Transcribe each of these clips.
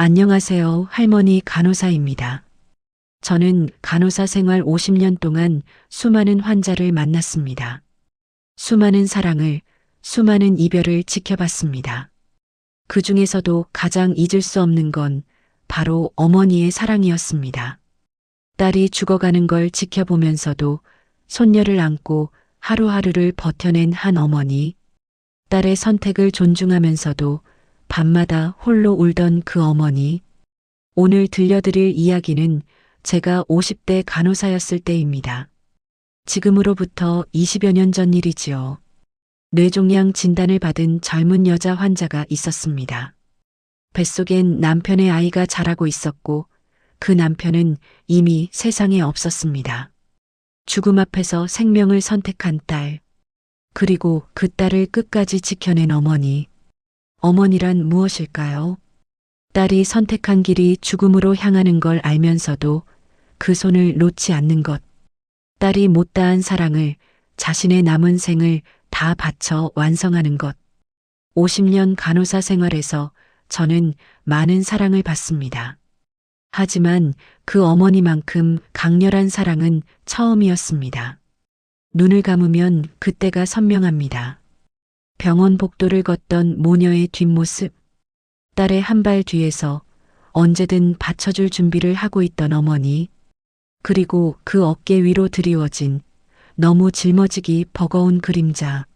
안녕하세요. 할머니 간호사입니다. 저는 간호사 생활 50년 동안 수많은 환자를 만났습니다. 수많은 사랑을, 수많은 이별을 지켜봤습니다. 그 중에서도 가장 잊을 수 없는 건 바로 어머니의 사랑이었습니다. 딸이 죽어가는 걸 지켜보면서도 손녀를 안고 하루하루를 버텨낸 한 어머니, 딸의 선택을 존중하면서도 밤마다 홀로 울던 그 어머니. 오늘 들려드릴 이야기는 제가 50대 간호사였을 때입니다. 지금으로부터 20여 년 전 일이지요. 뇌종양 진단을 받은 젊은 여자 환자가 있었습니다. 뱃속엔 남편의 아이가 자라고 있었고 그 남편은 이미 세상에 없었습니다. 죽음 앞에서 생명을 선택한 딸, 그리고 그 딸을 끝까지 지켜낸 어머니. 어머니란 무엇일까요? 딸이 선택한 길이 죽음으로 향하는 걸 알면서도 그 손을 놓지 않는 것. 딸이 못다한 사랑을, 자신의 남은 생을 다 바쳐 완성하는 것. 50년 간호사 생활에서 저는 많은 사랑을 받습니다. 하지만 그 어머니만큼 강렬한 사랑은 처음이었습니다. 눈을 감으면 그때가 선명합니다. 병원 복도를 걷던 모녀의 뒷모습, 딸의 한 발 뒤에서 언제든 받쳐줄 준비를 하고 있던 어머니, 그리고 그 어깨 위로 드리워진 너무 짊어지기 버거운 그림자.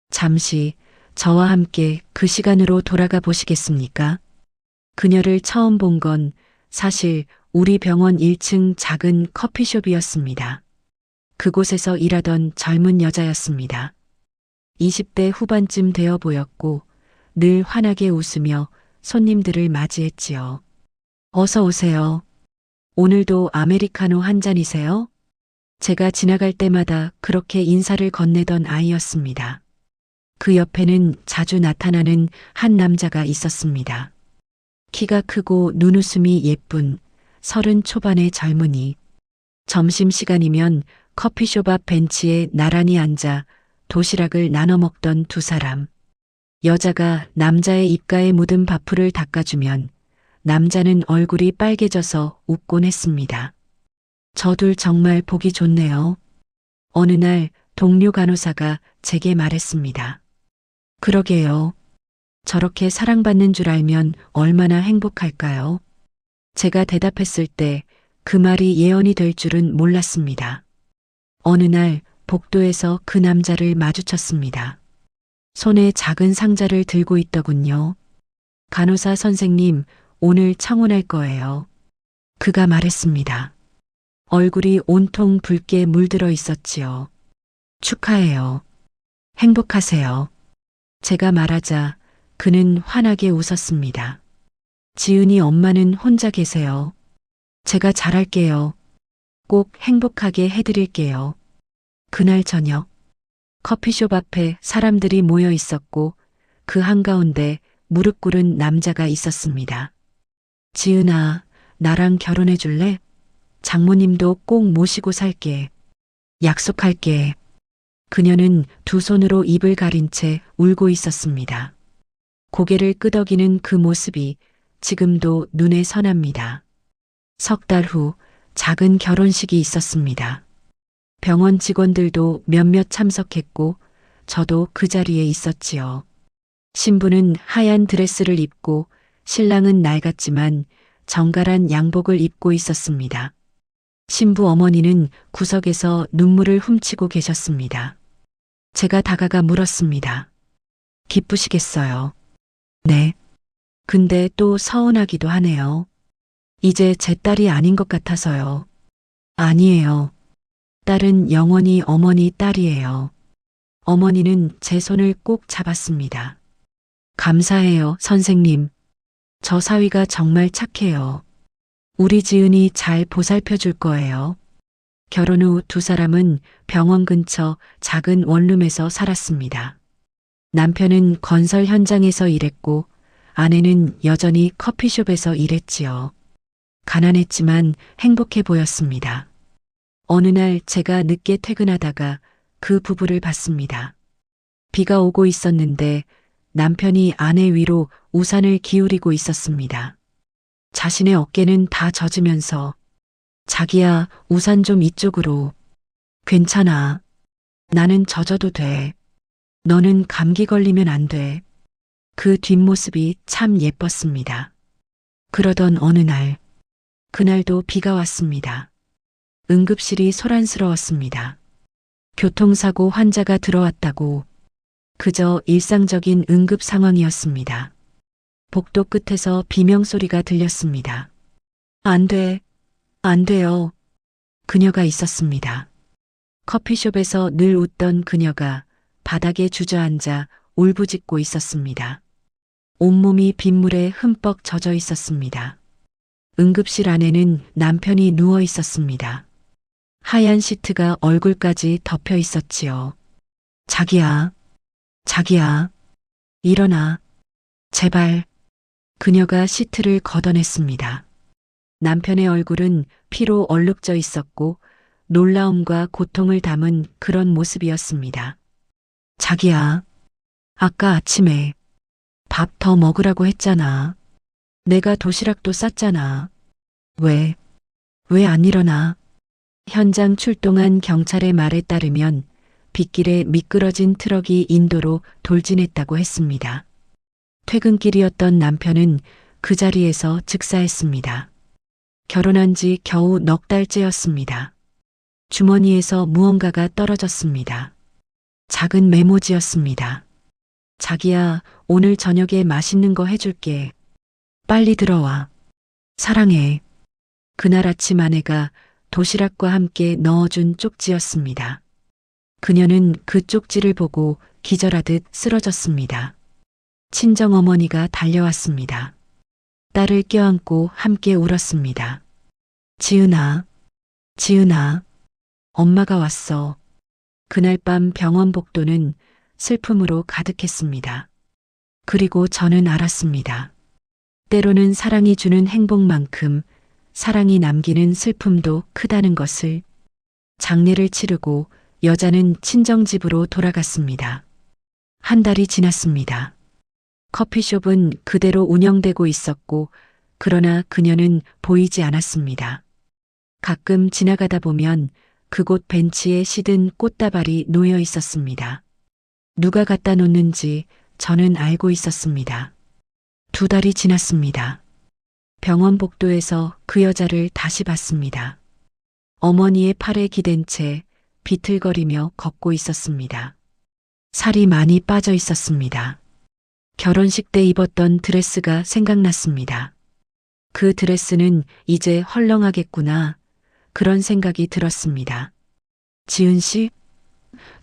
잠시 저와 함께 그 시간으로 돌아가 보시겠습니까? 그녀를 처음 본 건 사실 우리 병원 1층 작은 커피숍이었습니다. 그곳에서 일하던 젊은 여자였습니다. 20대 후반쯤 되어 보였고 늘 환하게 웃으며 손님들을 맞이했지요. 어서 오세요. 오늘도 아메리카노 한 잔이세요? 제가 지나갈 때마다 그렇게 인사를 건네던 아이였습니다. 그 옆에는 자주 나타나는 한 남자가 있었습니다. 키가 크고 눈웃음이 예쁜 30 초반의 젊은이. 점심시간이면 커피숍 앞 벤치에 나란히 앉아 도시락을 나눠 먹던 두 사람. 여자가 남자의 입가에 묻은 밥풀을 닦아주면 남자는 얼굴이 빨개져서 웃곤 했습니다. 저 둘 정말 보기 좋네요. 어느 날 동료 간호사가 제게 말했습니다. 그러게요. 저렇게 사랑받는 줄 알면 얼마나 행복할까요? 제가 대답했을 때 그 말이 예언이 될 줄은 몰랐습니다. 어느 날 복도에서 그 남자를 마주쳤습니다. 손에 작은 상자를 들고 있더군요. 간호사 선생님, 오늘 청혼할 거예요. 그가 말했습니다. 얼굴이 온통 붉게 물들어 있었지요. 축하해요. 행복하세요. 제가 말하자 그는 환하게 웃었습니다. 지은이 엄마는 혼자 계세요. 제가 잘할게요. 꼭 행복하게 해드릴게요. 그날 저녁, 커피숍 앞에 사람들이 모여 있었고 그 한가운데 무릎 꿇은 남자가 있었습니다. 지은아, 나랑 결혼해 줄래? 장모님도 꼭 모시고 살게. 약속할게. 그녀는 두 손으로 입을 가린 채 울고 있었습니다. 고개를 끄덕이는 그 모습이 지금도 눈에 선합니다. 석 달 후 작은 결혼식이 있었습니다. 병원 직원들도 몇몇 참석했고 저도 그 자리에 있었지요. 신부는 하얀 드레스를 입고 신랑은 낡았지만 정갈한 양복을 입고 있었습니다. 신부 어머니는 구석에서 눈물을 훔치고 계셨습니다. 제가 다가가 물었습니다. 기쁘시겠어요? 네. 근데 또 서운하기도 하네요. 이제 제 딸이 아닌 것 같아서요. 아니에요. 딸은 영원히 어머니 딸이에요. 어머니는 제 손을 꼭 잡았습니다. 감사해요, 선생님. 저 사위가 정말 착해요. 우리 지은이 잘 보살펴 줄 거예요. 결혼 후 두 사람은 병원 근처 작은 원룸에서 살았습니다. 남편은 건설 현장에서 일했고 아내는 여전히 커피숍에서 일했지요. 가난했지만 행복해 보였습니다. 어느 날 제가 늦게 퇴근하다가 그 부부를 봤습니다. 비가 오고 있었는데 남편이 아내 위로 우산을 기울이고 있었습니다. 자신의 어깨는 다 젖으면서 자기야, 우산 좀 이쪽으로. 괜찮아. 나는 젖어도 돼. 너는 감기 걸리면 안 돼. 그 뒷모습이 참 예뻤습니다. 그러던 어느 날, 그날도 비가 왔습니다. 응급실이 소란스러웠습니다. 교통사고 환자가 들어왔다고 그저 일상적인 응급 상황이었습니다. 복도 끝에서 비명소리가 들렸습니다. 안 돼, 안 돼요. 그녀가 있었습니다. 커피숍에서 늘 웃던 그녀가 바닥에 주저앉아 울부짖고 있었습니다. 온몸이 빗물에 흠뻑 젖어 있었습니다. 응급실 안에는 남편이 누워 있었습니다. 하얀 시트가 얼굴까지 덮여 있었지요. 자기야, 자기야, 일어나. 제발. 그녀가 시트를 걷어냈습니다. 남편의 얼굴은 피로 얼룩져 있었고 놀라움과 고통을 담은 그런 모습이었습니다. 자기야, 아까 아침에 밥 더 먹으라고 했잖아. 내가 도시락도 쌌잖아. 왜 안 일어나? 현장 출동한 경찰의 말에 따르면 빗길에 미끄러진 트럭이 인도로 돌진했다고 했습니다. 퇴근길이었던 남편은 그 자리에서 즉사했습니다. 결혼한 지 겨우 넉 달째였습니다. 주머니에서 무언가가 떨어졌습니다. 작은 메모지였습니다. 자기야, 오늘 저녁에 맛있는 거 해줄게. 빨리 들어와. 사랑해. 그날 아침 아내가 도시락과 함께 넣어준 쪽지였습니다. 그녀는 그 쪽지를 보고 기절하듯 쓰러졌습니다. 친정어머니가 달려왔습니다. 딸을 껴안고 함께 울었습니다. 지은아, 지은아, 엄마가 왔어. 그날 밤 병원 복도는 슬픔으로 가득했습니다. 그리고 저는 알았습니다. 때로는 사랑이 주는 행복만큼 사랑이 남기는 슬픔도 크다는 것을. 장례를 치르고 여자는 친정집으로 돌아갔습니다. 한 달이 지났습니다. 커피숍은 그대로 운영되고 있었고, 그러나 그녀는 보이지 않았습니다. 가끔 지나가다 보면 그곳 벤치에 시든 꽃다발이 놓여 있었습니다. 누가 갖다 놓는지 저는 알고 있었습니다. 2달이 지났습니다. 병원 복도에서 그 여자를 다시 봤습니다. 어머니의 팔에 기댄 채 비틀거리며 걷고 있었습니다. 살이 많이 빠져 있었습니다. 결혼식 때 입었던 드레스가 생각났습니다. 그 드레스는 이제 헐렁하겠구나. 그런 생각이 들었습니다. 지은 씨?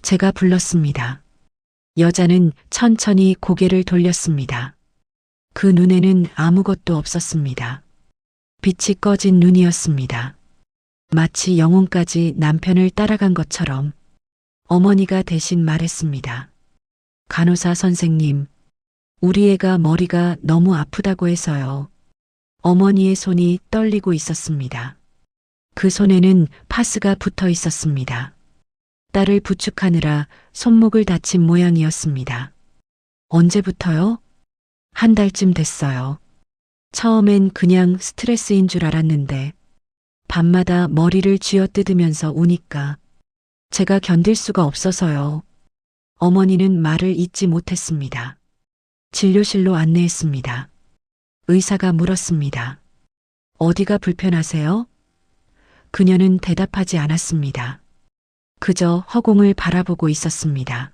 제가 불렀습니다. 여자는 천천히 고개를 돌렸습니다. 그 눈에는 아무것도 없었습니다. 빛이 꺼진 눈이었습니다. 마치 영혼까지 남편을 따라간 것처럼. 어머니가 대신 말했습니다. 간호사 선생님, 우리 애가 머리가 너무 아프다고 해서요. 어머니의 손이 떨리고 있었습니다. 그 손에는 파스가 붙어 있었습니다. 딸을 부축하느라 손목을 다친 모양이었습니다. 언제부터요? 한 달쯤 됐어요. 처음엔 그냥 스트레스인 줄 알았는데 밤마다 머리를 쥐어뜯으면서 우니까 제가 견딜 수가 없어서요. 어머니는 말을 잇지 못했습니다. 진료실로 안내했습니다. 의사가 물었습니다. 어디가 불편하세요? 그녀는 대답하지 않았습니다. 그저 허공을 바라보고 있었습니다.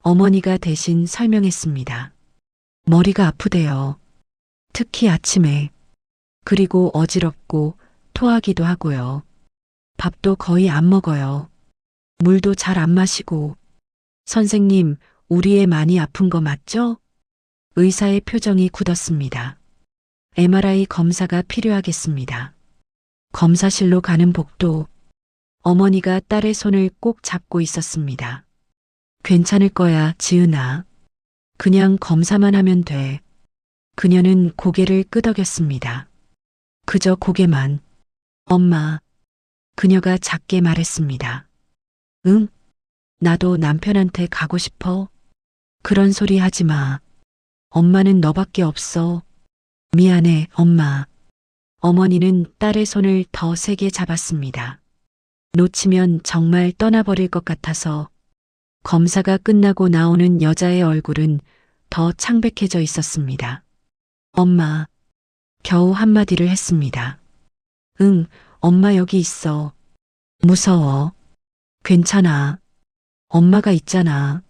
어머니가 대신 설명했습니다. 머리가 아프대요. 특히 아침에. 그리고 어지럽고 토하기도 하고요. 밥도 거의 안 먹어요. 물도 잘 안 마시고. 선생님, 우리 애 많이 아픈 거 맞죠? 의사의 표정이 굳었습니다. MRI 검사가 필요하겠습니다. 검사실로 가는 복도. 어머니가 딸의 손을 꼭 잡고 있었습니다. 괜찮을 거야, 지은아. 그냥 검사만 하면 돼. 그녀는 고개를 끄덕였습니다. 그저 고개만. 엄마. 그녀가 작게 말했습니다. 응? 나도 남편한테 가고 싶어. 그런 소리 하지 마. 엄마는 너밖에 없어. 미안해, 엄마. 어머니는 딸의 손을 더 세게 잡았습니다. 놓치면 정말 떠나버릴 것 같아서. 검사가 끝나고 나오는 여자의 얼굴은 더 창백해져 있었습니다. 엄마, 겨우 한마디를 했습니다. 응, 엄마 여기 있어. 무서워. 괜찮아. 엄마가 있잖아.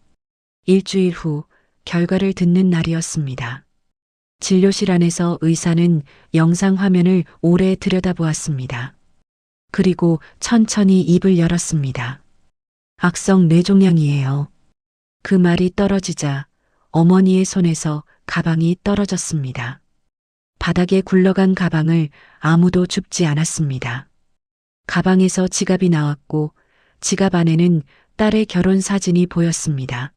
일주일 후 결과를 듣는 날이었습니다. 진료실 안에서 의사는 영상 화면을 오래 들여다보았습니다. 그리고 천천히 입을 열었습니다. 악성 뇌종양이에요. 그 말이 떨어지자 어머니의 손에서 가방이 떨어졌습니다. 바닥에 굴러간 가방을 아무도 줍지 않았습니다. 가방에서 지갑이 나왔고 지갑 안에는 딸의 결혼 사진이 보였습니다.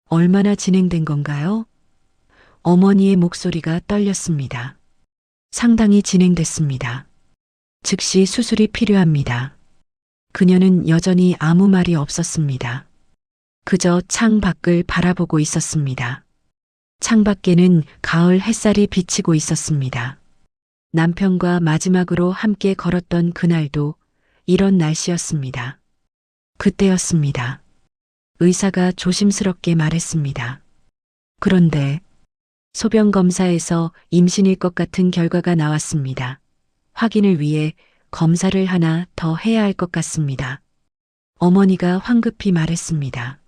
얼마나 진행된 건가요? 어머니의 목소리가 떨렸습니다. 상당히 진행됐습니다. 즉시 수술이 필요합니다. 그녀는 여전히 아무 말이 없었습니다. 그저 창 밖을 바라보고 있었습니다. 창 밖에는 가을 햇살이 비치고 있었습니다. 남편과 마지막으로 함께 걸었던 그날도 이런 날씨였습니다. 그때였습니다. 의사가 조심스럽게 말했습니다. 그런데 소변 검사에서 임신일 것 같은 결과가 나왔습니다. 확인을 위해 검사를 하나 더 해야 할 것 같습니다. 어머니가 황급히 말했습니다.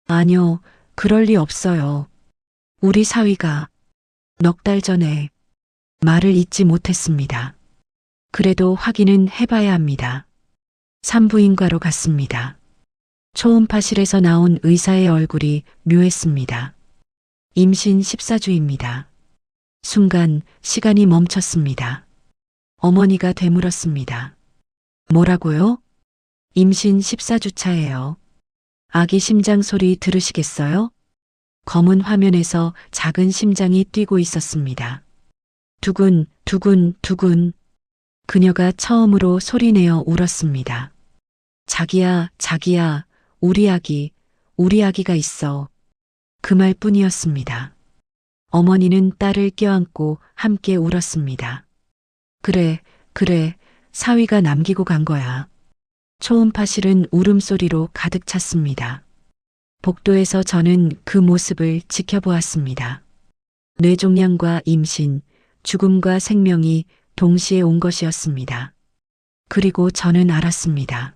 아니요, 그럴 리 없어요. 우리 사위가 넉 달 전에 말을 잇지 못했습니다. 그래도 확인은 해봐야 합니다. 산부인과로 갔습니다. 초음파실에서 나온 의사의 얼굴이 묘했습니다. 임신 14주입니다. 순간 시간이 멈췄습니다. 어머니가 되물었습니다. 뭐라고요? 임신 14주 차예요. 아기 심장 소리 들으시겠어요? 검은 화면에서 작은 심장이 뛰고 있었습니다. 두근, 두근, 두근. 그녀가 처음으로 소리내어 울었습니다. 자기야, 자기야, 우리 아기가 있어. 그 말뿐이었습니다. 어머니는 딸을 껴안고 함께 울었습니다. 그래, 그래, 사위가 남기고 간 거야. 초음파실은 울음소리로 가득 찼습니다. 복도에서 저는 그 모습을 지켜보았습니다. 뇌종양과 임신, 죽음과 생명이 동시에 온 것이었습니다. 그리고 저는 알았습니다.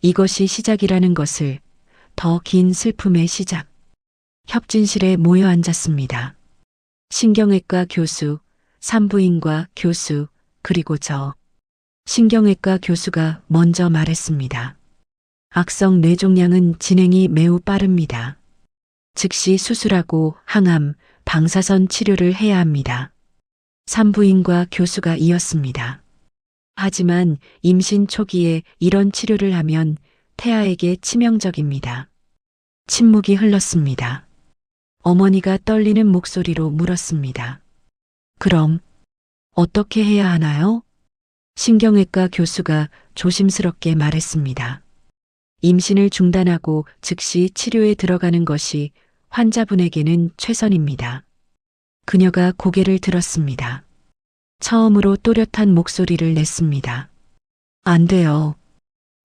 이것이 시작이라는 것을, 더 긴 슬픔의 시작. 협진실에 모여 앉았습니다. 신경외과 교수, 산부인과 교수, 그리고 저. 신경외과 교수가 먼저 말했습니다. 악성 뇌종양은 진행이 매우 빠릅니다. 즉시 수술하고 항암, 방사선 치료를 해야 합니다. 산부인과 교수가 이었습니다. 하지만 임신 초기에 이런 치료를 하면 태아에게 치명적입니다. 침묵이 흘렀습니다. 어머니가 떨리는 목소리로 물었습니다. 그럼 어떻게 해야 하나요? 신경외과 교수가 조심스럽게 말했습니다. 임신을 중단하고 즉시 치료에 들어가는 것이 환자분에게는 최선입니다. 그녀가 고개를 들었습니다. 처음으로 또렷한 목소리를 냈습니다. 안 돼요.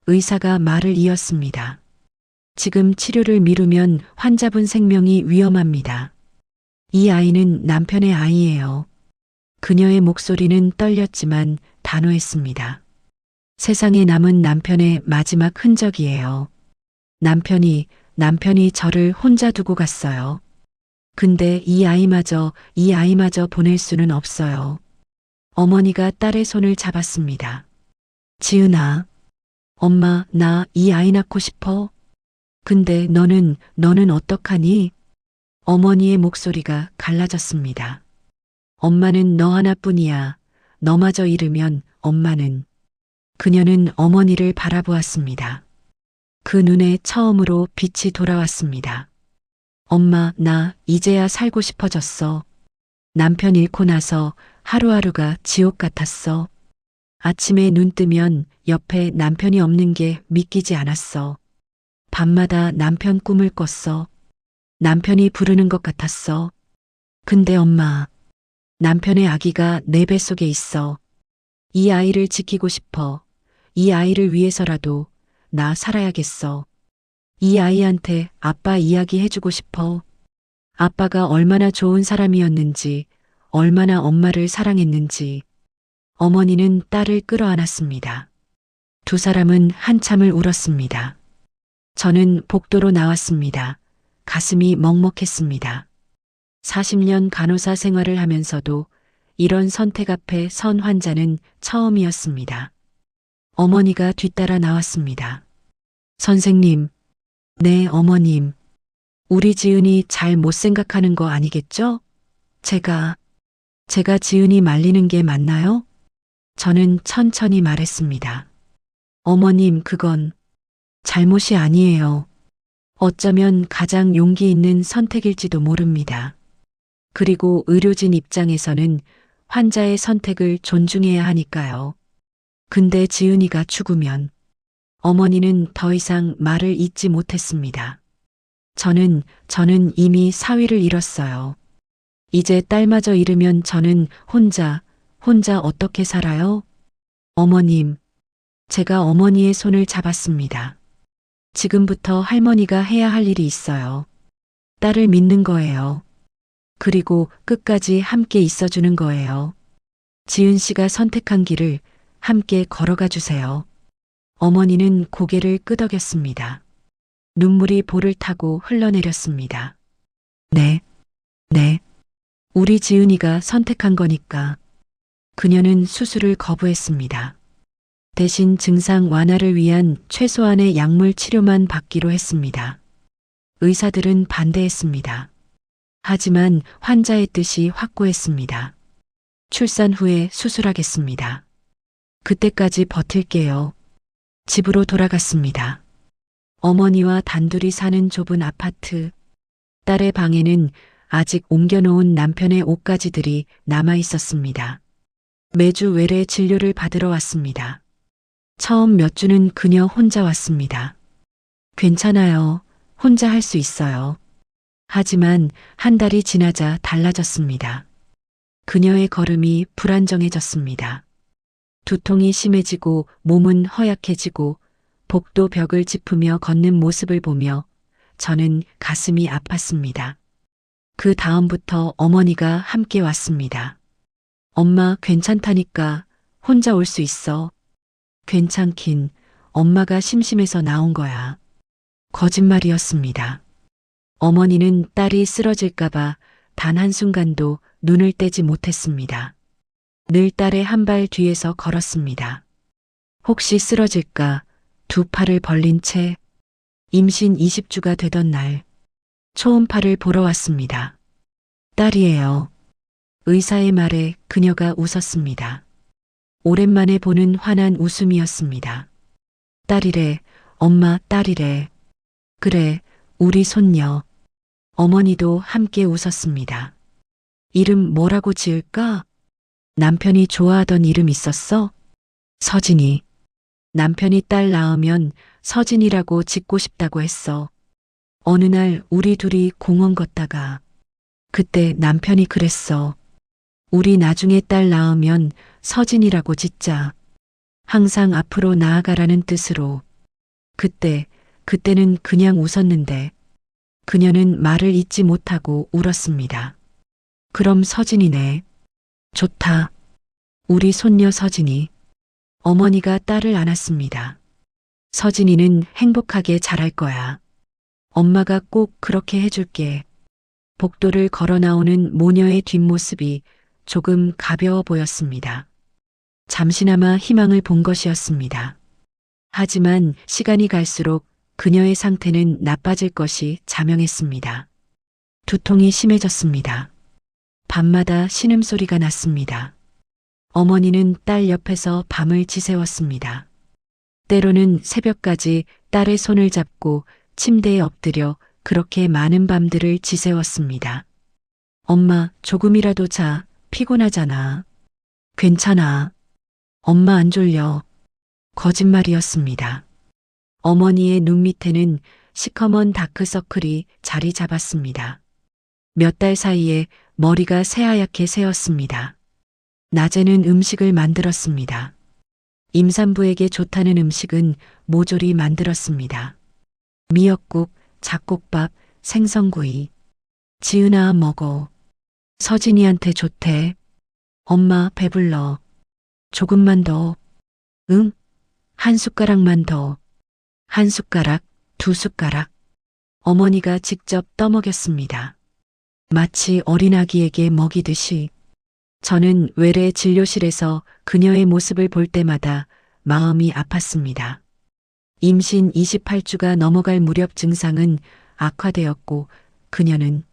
의사가 말을 이었습니다. 지금 치료를 미루면 환자분 생명이 위험합니다. 이 아이는 남편의 아이예요. 그녀의 목소리는 떨렸지만 단호했습니다. 세상에 남은 남편의 마지막 흔적이에요. 남편이 저를 혼자 두고 갔어요. 근데 이 아이마저 보낼 수는 없어요. 어머니가 딸의 손을 잡았습니다. 지은아, 엄마, 나 이 아이 낳고 싶어. 근데 너는 어떡하니? 어머니의 목소리가 갈라졌습니다. 엄마는 너 하나뿐이야. 너마저 잃으면 엄마는. 그녀는 어머니를 바라보았습니다. 그 눈에 처음으로 빛이 돌아왔습니다. 엄마, 나 이제야 살고 싶어졌어. 남편 잃고 나서 하루하루가 지옥 같았어. 아침에 눈 뜨면 옆에 남편이 없는 게 믿기지 않았어. 밤마다 남편 꿈을 꿨어. 남편이 부르는 것 같았어. 근데 엄마, 남편의 아기가 내 뱃속에 있어. 이 아이를 지키고 싶어. 이 아이를 위해서라도 나 살아야겠어. 이 아이한테 아빠 이야기 해주고 싶어. 아빠가 얼마나 좋은 사람이었는지, 얼마나 엄마를 사랑했는지. 어머니는 딸을 끌어안았습니다. 두 사람은 한참을 울었습니다. 저는 복도로 나왔습니다. 가슴이 먹먹했습니다. 40년 간호사 생활을 하면서도 이런 선택 앞에 선 환자는 처음이었습니다. 어머니가 뒤따라 나왔습니다. 선생님, 네, 어머님. 우리 지은이 잘 못 생각하는 거 아니겠죠? 제가 지은이 말리는 게 맞나요? 저는 천천히 말했습니다. 어머님, 그건 잘못이 아니에요. 어쩌면 가장 용기 있는 선택일지도 모릅니다. 그리고 의료진 입장에서는 환자의 선택을 존중해야 하니까요. 근데 지은이가 죽으면 어머니는 더 이상 말을 잇지 못했습니다. 저는 이미 사위를 잃었어요. 이제 딸마저 잃으면 저는 혼자 어떻게 살아요? 어머님, 제가 어머니의 손을 잡았습니다. 지금부터 할머니가 해야 할 일이 있어요. 딸을 믿는 거예요. 그리고 끝까지 함께 있어주는 거예요. 지은 씨가 선택한 길을 함께 걸어가 주세요. 어머니는 고개를 끄덕였습니다. 눈물이 볼을 타고 흘러내렸습니다. 네. 우리 지은이가 선택한 거니까. 그녀는 수술을 거부했습니다. 대신 증상 완화를 위한 최소한의 약물 치료만 받기로 했습니다. 의사들은 반대했습니다. 하지만 환자의 뜻이 확고했습니다. 출산 후에 수술하겠습니다. 그때까지 버틸게요. 집으로 돌아갔습니다. 어머니와 단둘이 사는 좁은 아파트. 딸의 방에는 아직 옮겨놓은 남편의 옷가지들이 남아 있었습니다. 매주 외래 진료를 받으러 왔습니다. 처음 몇 주는 그녀 혼자 왔습니다. 괜찮아요. 혼자 할 수 있어요. 하지만 한 달이 지나자 달라졌습니다. 그녀의 걸음이 불안정해졌습니다. 두통이 심해지고 몸은 허약해지고 복도 벽을 짚으며 걷는 모습을 보며 저는 가슴이 아팠습니다. 그 다음부터 어머니가 함께 왔습니다. 엄마 괜찮다니까 혼자 올 수 있어. 괜찮긴 엄마가 심심해서 나온 거야. 거짓말이었습니다. 어머니는 딸이 쓰러질까봐 단 한순간도 눈을 떼지 못했습니다. 늘 딸의 한 발 뒤에서 걸었습니다. 혹시 쓰러질까 두 팔을 벌린 채 임신 20주가 되던 날 초음파를 보러 왔습니다. 딸이에요. 의사의 말에 그녀가 웃었습니다. 오랜만에 보는 환한 웃음이었습니다. 딸이래, 엄마 딸이래. 그래, 우리 손녀. 어머니도 함께 웃었습니다. 이름 뭐라고 지을까? 남편이 좋아하던 이름 있었어? 서진이. 남편이 딸 낳으면 서진이라고 짓고 싶다고 했어. 어느 날 우리 둘이 공원 걷다가 그때 남편이 그랬어. 우리 나중에 딸 낳으면 서진이라고 짓자. 항상 앞으로 나아가라는 뜻으로. 그때는 그냥 웃었는데 그녀는 말을 잇지 못하고 울었습니다. 그럼 서진이네. 좋다. 우리 손녀 서진이. 어머니가 딸을 안았습니다. 서진이는 행복하게 자랄 거야. 엄마가 꼭 그렇게 해줄게. 복도를 걸어 나오는 모녀의 뒷모습이 조금 가벼워 보였습니다. 잠시나마 희망을 본 것이었습니다. 하지만 시간이 갈수록 그녀의 상태는 나빠질 것이 자명했습니다. 두통이 심해졌습니다. 밤마다 신음소리가 났습니다. 어머니는 딸 옆에서 밤을 지새웠습니다. 때로는 새벽까지 딸의 손을 잡고 침대에 엎드려 그렇게 많은 밤들을 지새웠습니다. 엄마, 조금이라도 자. 피곤하잖아. 괜찮아. 엄마 안 졸려. 거짓말이었습니다. 어머니의 눈 밑에는 시커먼 다크서클이 자리 잡았습니다. 몇 달 사이에 머리가 새하얗게 새었습니다. 낮에는 음식을 만들었습니다. 임산부에게 좋다는 음식은 모조리 만들었습니다. 미역국, 잡곡밥, 생선구이. 지은아 먹어. 서진이한테 좋대. 엄마 배불러. 조금만 더. 응? 한 숟가락만 더. 한 숟가락, 두 숟가락. 어머니가 직접 떠먹였습니다. 마치 어린아기에게 먹이듯이. 저는 외래 진료실에서 그녀의 모습을 볼 때마다 마음이 아팠습니다. 임신 28주가 넘어갈 무렵 증상은 악화되었고 그녀는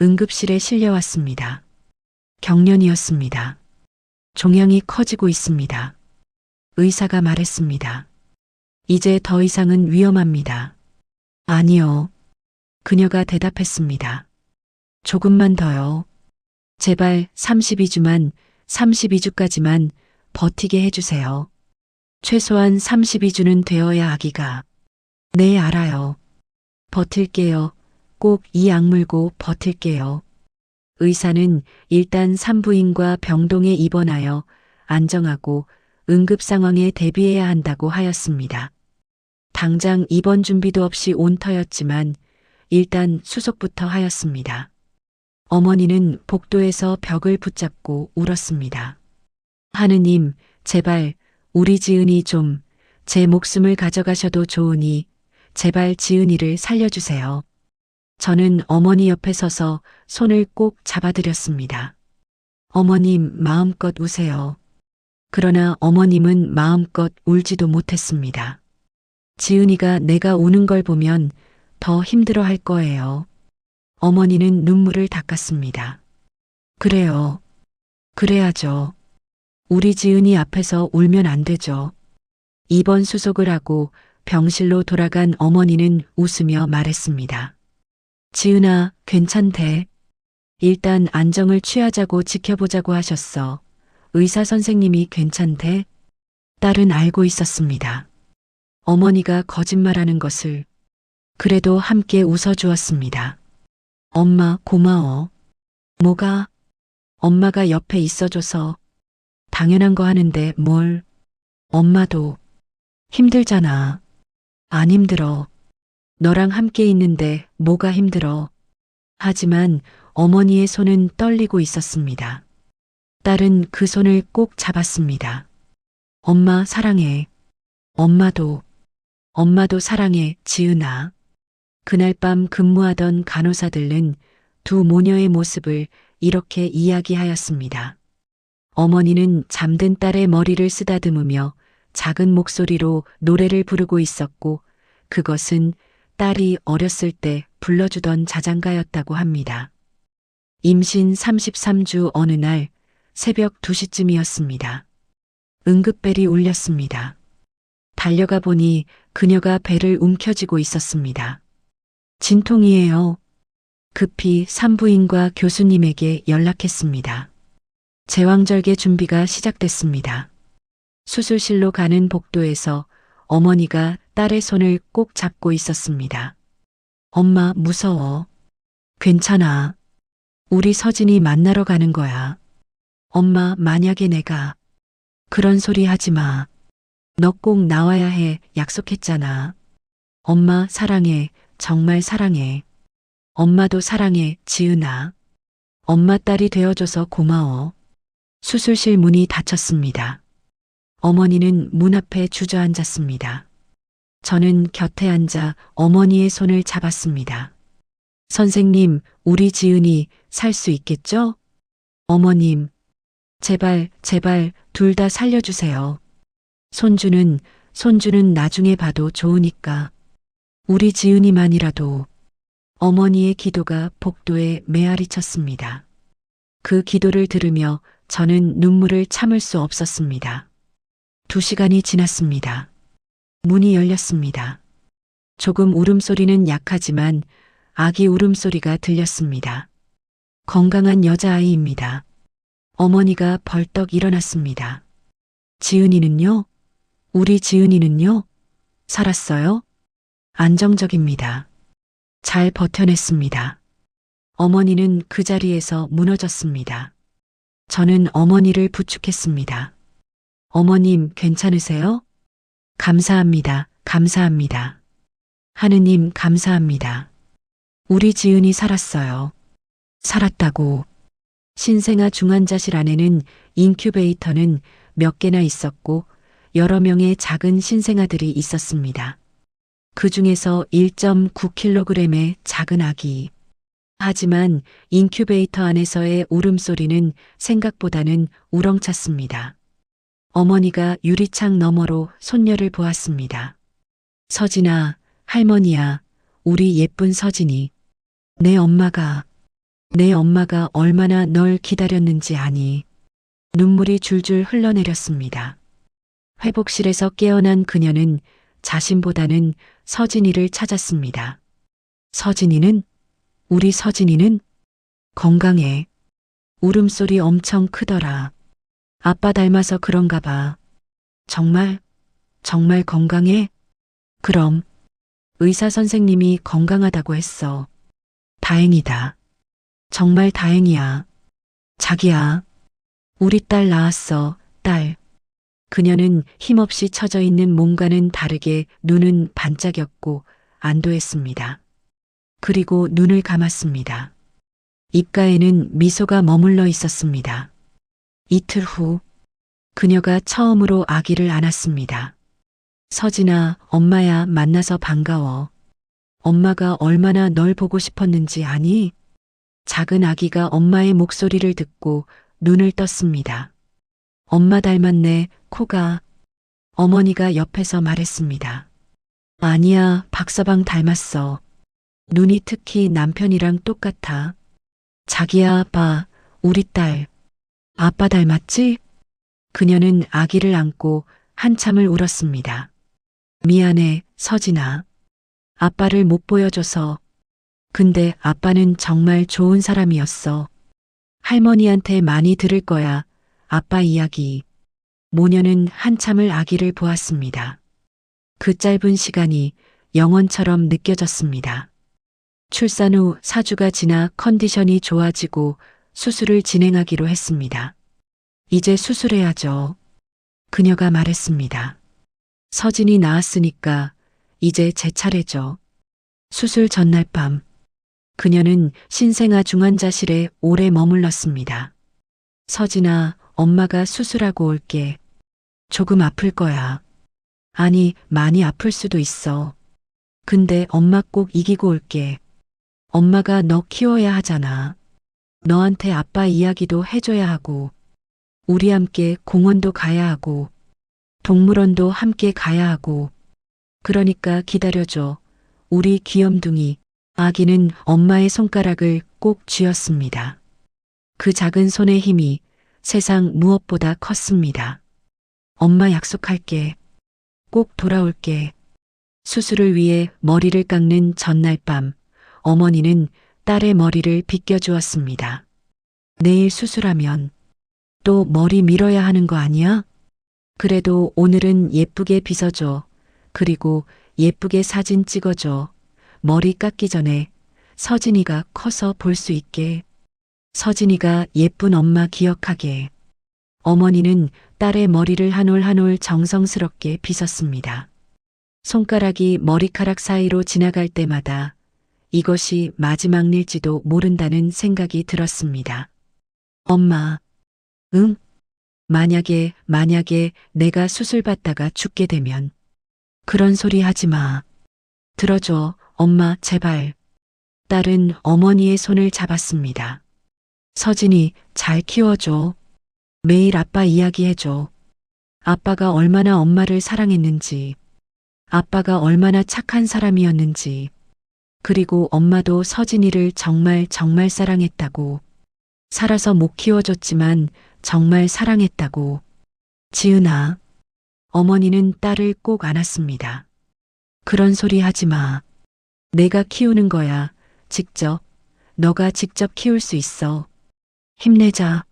응급실에 실려왔습니다. 경련이었습니다. 종양이 커지고 있습니다. 의사가 말했습니다. 이제 더 이상은 위험합니다. 아니요. 그녀가 대답했습니다. 조금만 더요. 제발 32주까지만 버티게 해주세요. 최소한 32주는 되어야 아기가. 네, 알아요. 버틸게요. 꼭 이 악물고 버틸게요. 의사는 일단 산부인과 병동에 입원하여 안정하고 응급 상황에 대비해야 한다고 하였습니다. 당장 입원 준비도 없이 온 터였지만 일단 수속부터 하였습니다. 어머니는 복도에서 벽을 붙잡고 울었습니다. 하느님, 제발 우리 지은이 좀 제 목숨을 가져가셔도 좋으니 제발 지은이를 살려주세요. 저는 어머니 옆에 서서 손을 꼭 잡아드렸습니다. 어머님 마음껏 우세요. 그러나 어머님은 마음껏 울지도 못했습니다. 지은이가 내가 우는 걸 보면 더 힘들어 할 거예요. 어머니는 눈물을 닦았습니다. 그래요. 그래야죠. 우리 지은이 앞에서 울면 안 되죠. 입원 수속을 하고 병실로 돌아간 어머니는 웃으며 말했습니다. 지은아, 괜찮대. 일단 안정을 취하자고 지켜보자고 하셨어. 의사 선생님이 괜찮대? 딸은 알고 있었습니다. 어머니가 거짓말하는 것을. 그래도 함께 웃어주었습니다. 엄마, 고마워. 뭐가? 엄마가 옆에 있어줘서. 당연한 거 하는데 뭘. 엄마도 힘들잖아. 안 힘들어. 너랑 함께 있는데 뭐가 힘들어. 하지만 어머니의 손은 떨리고 있었습니다. 딸은 그 손을 꼭 잡았습니다. 엄마 사랑해. 엄마도 사랑해, 지은아. 그날 밤 근무하던 간호사들은 두 모녀의 모습을 이렇게 이야기하였습니다. 어머니는 잠든 딸의 머리를 쓰다듬으며 작은 목소리로 노래를 부르고 있었고 그것은 딸이 어렸을 때 불러주던 자장가였다고 합니다. 임신 33주 어느 날 새벽 2시쯤이었습니다. 응급벨이 울렸습니다. 달려가 보니 그녀가 배를 움켜쥐고 있었습니다. 진통이에요. 급히 산부인과 교수님에게 연락했습니다. 제왕절개 준비가 시작됐습니다. 수술실로 가는 복도에서 어머니가 딸의 손을 꼭 잡고 있었습니다. 엄마 무서워. 괜찮아. 우리 서진이 만나러 가는 거야. 엄마 만약에 내가 그런 소리 하지 마. 너 꼭 나와야 해. 약속했잖아. 엄마 사랑해. 정말 사랑해. 엄마도 사랑해. 지은아. 엄마 딸이 되어줘서 고마워. 수술실 문이 닫혔습니다. 어머니는 문 앞에 주저앉았습니다. 저는 곁에 앉아 어머니의 손을 잡았습니다. 선생님, 우리 지은이 살 수 있겠죠? 어머님, 제발 둘 다 살려주세요. 손주는 나중에 봐도 좋으니까. 우리 지은이만이라도. 어머니의 기도가 복도에 메아리 쳤습니다. 그 기도를 들으며 저는 눈물을 참을 수 없었습니다. 2시간이 지났습니다. 문이 열렸습니다. 조금 울음소리는 약하지만 아기 울음소리가 들렸습니다. 건강한 여자아이입니다. 어머니가 벌떡 일어났습니다. 지은이는요? 우리 지은이는요? 살았어요? 안정적입니다. 잘 버텨냈습니다. 어머니는 그 자리에서 무너졌습니다. 저는 어머니를 부축했습니다. 어머님, 괜찮으세요? 감사합니다. 감사합니다. 하느님, 감사합니다. 우리 지은이 살았어요. 살았다고. 신생아 중환자실 안에는 인큐베이터는 몇 개나 있었고 여러 명의 작은 신생아들이 있었습니다. 그 중에서 1.9kg의 작은 아기. 하지만 인큐베이터 안에서의 울음소리는 생각보다는 우렁찼습니다. 어머니가 유리창 너머로 손녀를 보았습니다. 서진아, 할머니야, 우리 예쁜 서진이. 내 엄마가 얼마나 널 기다렸는지 아니. 눈물이 줄줄 흘러내렸습니다. 회복실에서 깨어난 그녀는 자신보다는 서진이를 찾았습니다. 서진이는? 우리 서진이는? 건강해. 울음소리 엄청 크더라. 아빠 닮아서 그런가 봐. 정말 건강해? 그럼. 의사 선생님이 건강하다고 했어. 다행이다. 정말 다행이야. 자기야. 우리 딸 낳았어, 딸. 그녀는 힘없이 처져 있는 몸과는 다르게 눈은 반짝였고 안도했습니다. 그리고 눈을 감았습니다. 입가에는 미소가 머물러 있었습니다. 이틀 후, 그녀가 처음으로 아기를 안았습니다. 서진아, 엄마야, 만나서 반가워. 엄마가 얼마나 널 보고 싶었는지 아니? 작은 아기가 엄마의 목소리를 듣고 눈을 떴습니다. 엄마 닮았네, 코가. 어머니가 옆에서 말했습니다. 아니야, 박서방 닮았어. 눈이 특히 남편이랑 똑같아. 자기야, 봐, 우리 딸. 아빠 닮았지? 그녀는 아기를 안고 한참을 울었습니다. 미안해, 서진아. 아빠를 못 보여줘서. 근데 아빠는 정말 좋은 사람이었어. 할머니한테 많이 들을 거야. 아빠 이야기. 모녀는 한참을 아기를 보았습니다. 그 짧은 시간이 영원처럼 느껴졌습니다. 출산 후 4주가 지나 컨디션이 좋아지고 수술을 진행하기로 했습니다. 이제 수술해야죠. 그녀가 말했습니다. 서진이 나았으니까 이제 제 차례죠. 수술 전날 밤, 그녀는 신생아 중환자실에 오래 머물렀습니다. 서진아, 엄마가 수술하고 올게. 조금 아플 거야. 아니, 많이 아플 수도 있어. 근데 엄마 꼭 이기고 올게. 엄마가 너 키워야 하잖아. 너한테 아빠 이야기도 해줘야 하고, 우리 함께 공원도 가야 하고, 동물원도 함께 가야 하고, 그러니까 기다려줘. 우리 귀염둥이. 아기는 엄마의 손가락을 꼭 쥐었습니다. 그 작은 손의 힘이 세상 무엇보다 컸습니다. 엄마 약속할게. 꼭 돌아올게. 수술을 위해 머리를 깎는 전날 밤, 어머니는 딸의 머리를 빗겨주었습니다. 내일 수술하면 또 머리 밀어야 하는 거 아니야? 그래도 오늘은 예쁘게 빗어줘. 그리고 예쁘게 사진 찍어줘. 머리 깎기 전에 서진이가 커서 볼 수 있게. 서진이가 예쁜 엄마 기억하게. 어머니는 딸의 머리를 한 올 한 올 정성스럽게 빗었습니다. 손가락이 머리카락 사이로 지나갈 때마다 이것이 마지막 일지도 모른다는 생각이 들었습니다. 엄마, 응? 만약에 내가 수술받다가 죽게 되면 그런 소리 하지 마. 들어줘, 엄마, 제발. 딸은 어머니의 손을 잡았습니다. 서진이 잘 키워줘. 매일 아빠 이야기해줘. 아빠가 얼마나 엄마를 사랑했는지, 아빠가 얼마나 착한 사람이었는지, 그리고 엄마도 서진이를 정말 사랑했다고. 살아서 못 키워줬지만 정말 사랑했다고. 지은아. 어머니는 딸을 꼭 안았습니다. 그런 소리 하지 마. 내가 키우는 거야. 직접. 너가 직접 키울 수 있어. 힘내자.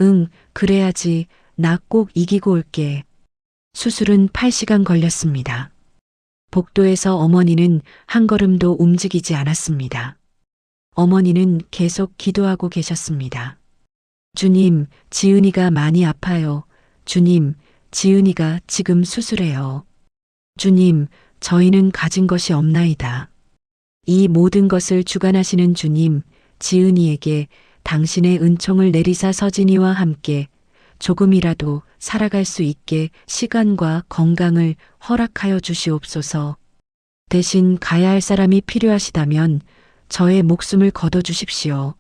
응, 그래야지. 나 꼭 이기고 올게. 수술은 8시간 걸렸습니다. 복도에서 어머니는 한 걸음도 움직이지 않았습니다. 어머니는 계속 기도하고 계셨습니다. 주님, 지은이가 많이 아파요. 주님, 지은이가 지금 수술해요. 주님, 저희는 가진 것이 없나이다. 이 모든 것을 주관하시는 주님, 지은이에게 당신의 은총을 내리사 서진이와 함께 조금이라도 살아갈 수 있게 시간과 건강을 허락하여 주시옵소서. 대신 가야 할 사람이 필요하시다면 저의 목숨을 거둬 주십시오.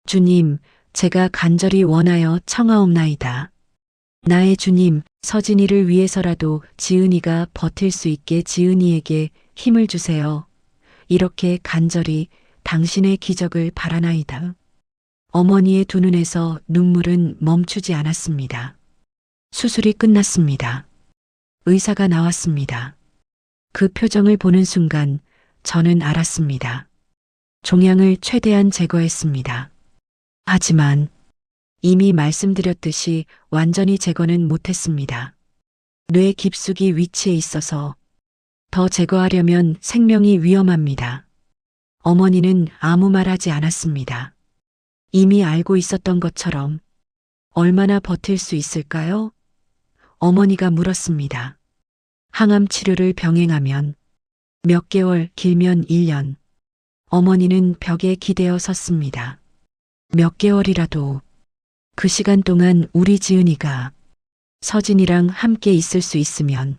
주님, 제가 간절히 원하여 청하옵나이다. 나의 주님, 서진이를 위해서라도 지은이가 버틸 수 있게 지은이에게 힘을 주세요. 이렇게 간절히 당신의 기적을 바라나이다. 어머니의 두 눈에서 눈물은 멈추지 않았습니다. 수술이 끝났습니다. 의사가 나왔습니다. 그 표정을 보는 순간 저는 알았습니다. 종양을 최대한 제거했습니다. 하지만 이미 말씀드렸듯이 완전히 제거는 못했습니다. 뇌 깊숙이 위치해 있어서 더 제거하려면 생명이 위험합니다. 어머니는 아무 말 하지 않았습니다. 이미 알고 있었던 것처럼 얼마나 버틸 수 있을까요? 어머니가 물었습니다. 항암 치료를 병행하면 몇 개월, 길면 1년. 어머니는 벽에 기대어 섰습니다. 몇 개월이라도 그 시간 동안 우리 지은이가 서진이랑 함께 있을 수 있으면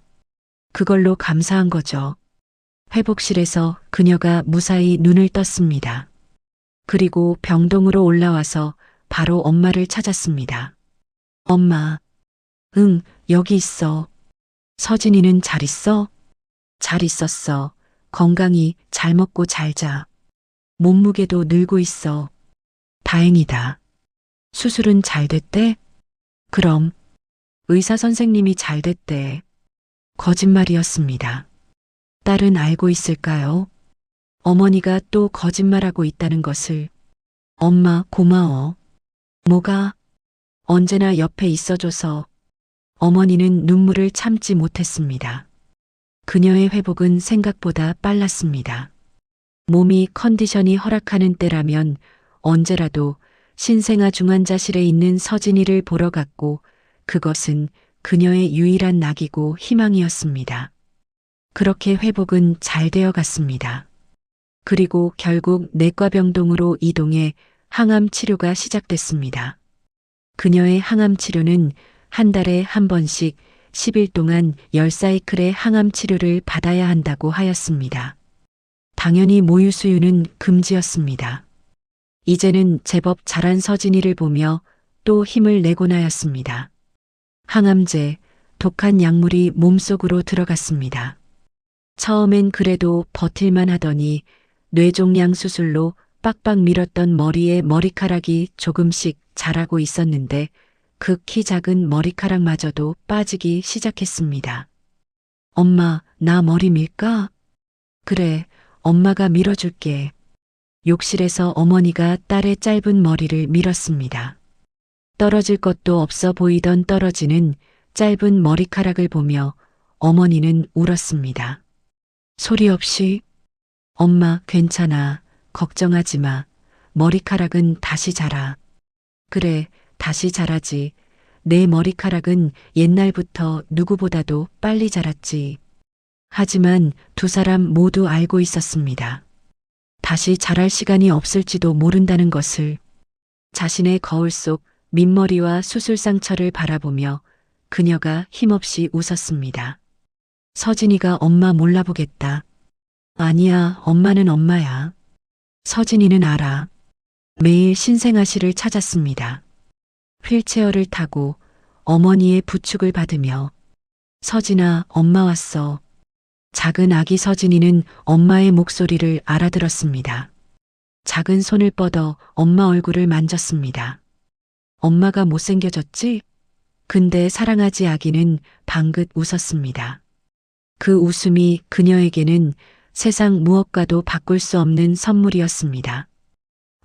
그걸로 감사한 거죠. 회복실에서 그녀가 무사히 눈을 떴습니다. 그리고 병동으로 올라와서 바로 엄마를 찾았습니다. 엄마, 응, 여기 있어. 서진이는 잘 있어? 잘 있었어. 건강히 잘 먹고 잘 자. 몸무게도 늘고 있어. 다행이다. 수술은 잘 됐대? 그럼 의사 선생님이 잘 됐대. 거짓말이었습니다. 딸은 알고 있을까요? 어머니가 또 거짓말하고 있다는 것을. 엄마 고마워. 뭐가? 언제나 옆에 있어줘서. 어머니는 눈물을 참지 못했습니다. 그녀의 회복은 생각보다 빨랐습니다. 몸이 컨디션이 허락하는 때라면 언제라도 신생아 중환자실에 있는 서진이를 보러 갔고 그것은 그녀의 유일한 낙이고 희망이었습니다. 그렇게 회복은 잘 되어 갔습니다. 그리고 결국 내과병동으로 이동해 항암 치료가 시작됐습니다. 그녀의 항암 치료는 한 달에 한 번씩 10일 동안 10사이클의 항암 치료를 받아야 한다고 하였습니다. 당연히 모유 수유는 금지였습니다. 이제는 제법 자란 서진이를 보며 또 힘을 내곤 하였습니다. 항암제, 독한 약물이 몸속으로 들어갔습니다. 처음엔 그래도 버틸만 하더니 뇌종양 수술로 빡빡 밀었던 머리에 머리카락이 조금씩 자라고 있었는데 극히 작은 머리카락마저도 빠지기 시작했습니다. 엄마, 나 머리 밀까? 그래, 엄마가 밀어줄게. 욕실에서 어머니가 딸의 짧은 머리를 밀었습니다. 떨어질 것도 없어 보이던 떨어지는 짧은 머리카락을 보며 어머니는 울었습니다. 소리 없이, 엄마 괜찮아. 걱정하지 마. 머리카락은 다시 자라. 그래, 다시 자라지. 내 머리카락은 옛날부터 누구보다도 빨리 자랐지. 하지만 두 사람 모두 알고 있었습니다. 다시 자랄 시간이 없을지도 모른다는 것을. 자신의 거울 속 민머리와 수술 상처를 바라보며 그녀가 힘없이 웃었습니다. 서진이가 엄마 몰라보겠다. 아니야, 엄마는 엄마야. 서진이는 알아. 매일 신생아실을 찾았습니다. 휠체어를 타고 어머니의 부축을 받으며 서진아, 엄마 왔어. 작은 아기 서진이는 엄마의 목소리를 알아들었습니다. 작은 손을 뻗어 엄마 얼굴을 만졌습니다. 엄마가 못생겨졌지? 근데 사랑하지 아기는 방긋 웃었습니다. 그 웃음이 그녀에게는 세상 무엇과도 바꿀 수 없는 선물이었습니다.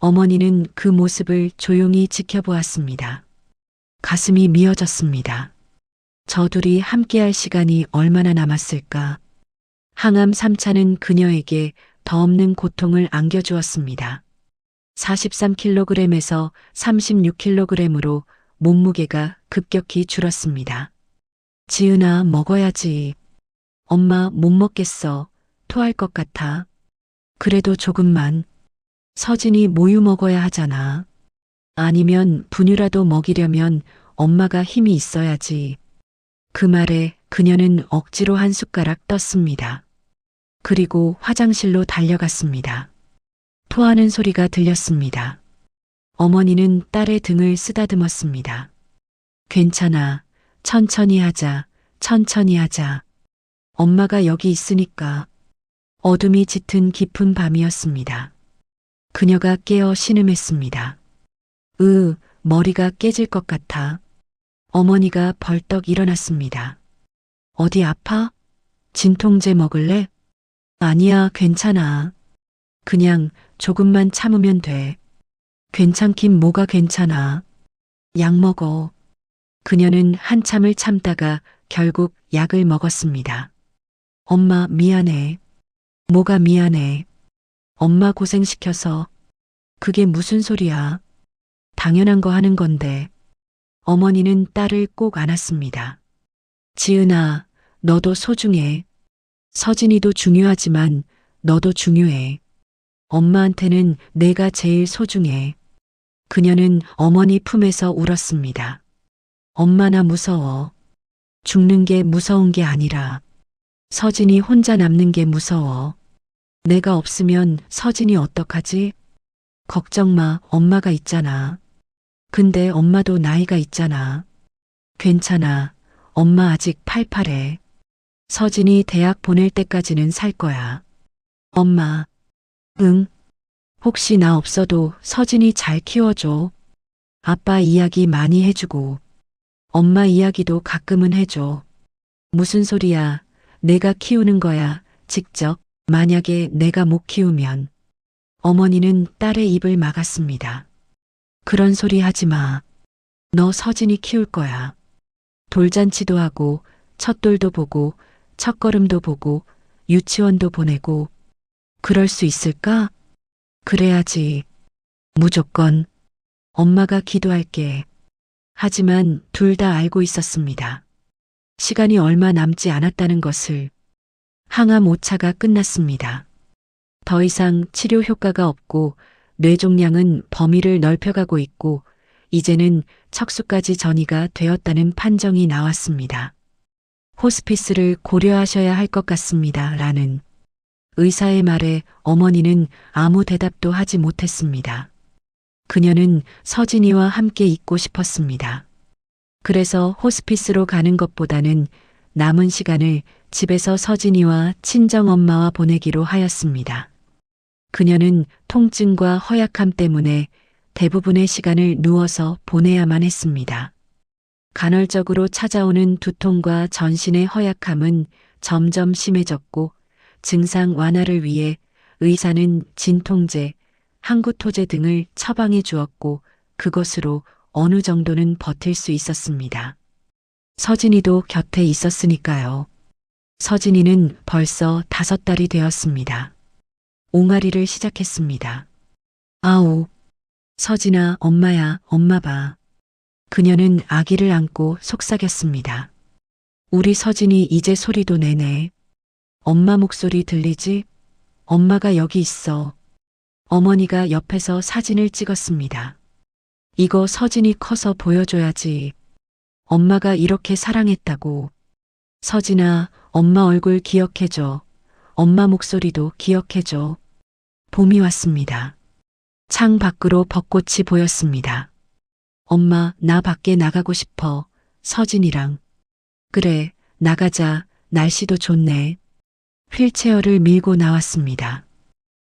어머니는 그 모습을 조용히 지켜보았습니다. 가슴이 미어졌습니다. 저 둘이 함께할 시간이 얼마나 남았을까? 항암 3차는 그녀에게 더 없는 고통을 안겨주었습니다. 43kg에서 36kg으로 몸무게가 급격히 줄었습니다. 지은아, 먹어야지. 엄마 못 먹겠어. 토할 것 같아. 그래도 조금만. 서진이 모유 먹어야 하잖아. 아니면 분유라도 먹이려면 엄마가 힘이 있어야지. 그 말에 그녀는 억지로 한 숟가락 떴습니다. 그리고 화장실로 달려갔습니다. 토하는 소리가 들렸습니다. 어머니는 딸의 등을 쓰다듬었습니다. 괜찮아. 천천히 하자. 천천히 하자. 엄마가 여기 있으니까. 어둠이 짙은 깊은 밤이었습니다. 그녀가 깨어 신음했습니다. 머리가 깨질 것 같아. 어머니가 벌떡 일어났습니다. 어디 아파? 진통제 먹을래? 아니야, 괜찮아. 그냥 조금만 참으면 돼. 괜찮긴 뭐가 괜찮아. 약 먹어. 그녀는 한참을 참다가 결국 약을 먹었습니다. 엄마, 미안해. 뭐가 미안해. 엄마 고생시켜서. 그게 무슨 소리야. 당연한 거 하는 건데. 어머니는 딸을 꼭 안았습니다. 지은아, 너도 소중해. 서진이도 중요하지만 너도 중요해. 엄마한테는 내가 제일 소중해. 그녀는 어머니 품에서 울었습니다. 엄마, 나 무서워. 죽는 게 무서운 게 아니라 서진이 혼자 남는 게 무서워. 내가 없으면 서진이 어떡하지? 걱정 마, 엄마가 있잖아. 근데 엄마도 나이가 있잖아. 괜찮아. 엄마 아직 팔팔해. 서진이 대학 보낼 때까지는 살 거야. 엄마. 응. 혹시 나 없어도 서진이 잘 키워줘. 아빠 이야기 많이 해주고. 엄마 이야기도 가끔은 해줘. 무슨 소리야. 내가 키우는 거야. 직접. 만약에 내가 못 키우면. 어머니는 딸의 입을 막았습니다. 그런 소리 하지 마. 너 서진이 키울 거야. 돌잔치도 하고, 첫돌도 보고, 첫걸음도 보고, 유치원도 보내고. 그럴 수 있을까? 그래야지. 무조건. 엄마가 기도할게. 하지만 둘 다 알고 있었습니다. 시간이 얼마 남지 않았다는 것을. 항암 5차가 끝났습니다. 더 이상 치료 효과가 없고 뇌종양은 범위를 넓혀가고 있고 이제는 척수까지 전이가 되었다는 판정이 나왔습니다. 호스피스를 고려하셔야 할 것 같습니다. 라는 의사의 말에 어머니는 아무 대답도 하지 못했습니다. 그녀는 서진이와 함께 있고 싶었습니다. 그래서 호스피스로 가는 것보다는 남은 시간을 집에서 서진이와 친정엄마와 보내기로 하였습니다. 그녀는 통증과 허약함 때문에 대부분의 시간을 누워서 보내야만 했습니다. 간헐적으로 찾아오는 두통과 전신의 허약함은 점점 심해졌고 증상 완화를 위해 의사는 진통제, 항구토제 등을 처방해 주었고 그것으로 어느 정도는 버틸 수 있었습니다. 서진이도 곁에 있었으니까요. 서진이는 벌써 5달이 되었습니다. 옹알이를 시작했습니다. 아우, 서진아, 엄마야, 엄마 봐. 그녀는 아기를 안고 속삭였습니다. 우리 서진이 이제 소리도 내네. 엄마 목소리 들리지? 엄마가 여기 있어. 어머니가 옆에서 사진을 찍었습니다. 이거 서진이 커서 보여줘야지. 엄마가 이렇게 사랑했다고. 서진아, 엄마 얼굴 기억해줘. 엄마 목소리도 기억해줘. 봄이 왔습니다. 창 밖으로 벚꽃이 보였습니다. 엄마, 나 밖에 나가고 싶어. 서진이랑. 그래, 나가자. 날씨도 좋네. 휠체어를 밀고 나왔습니다.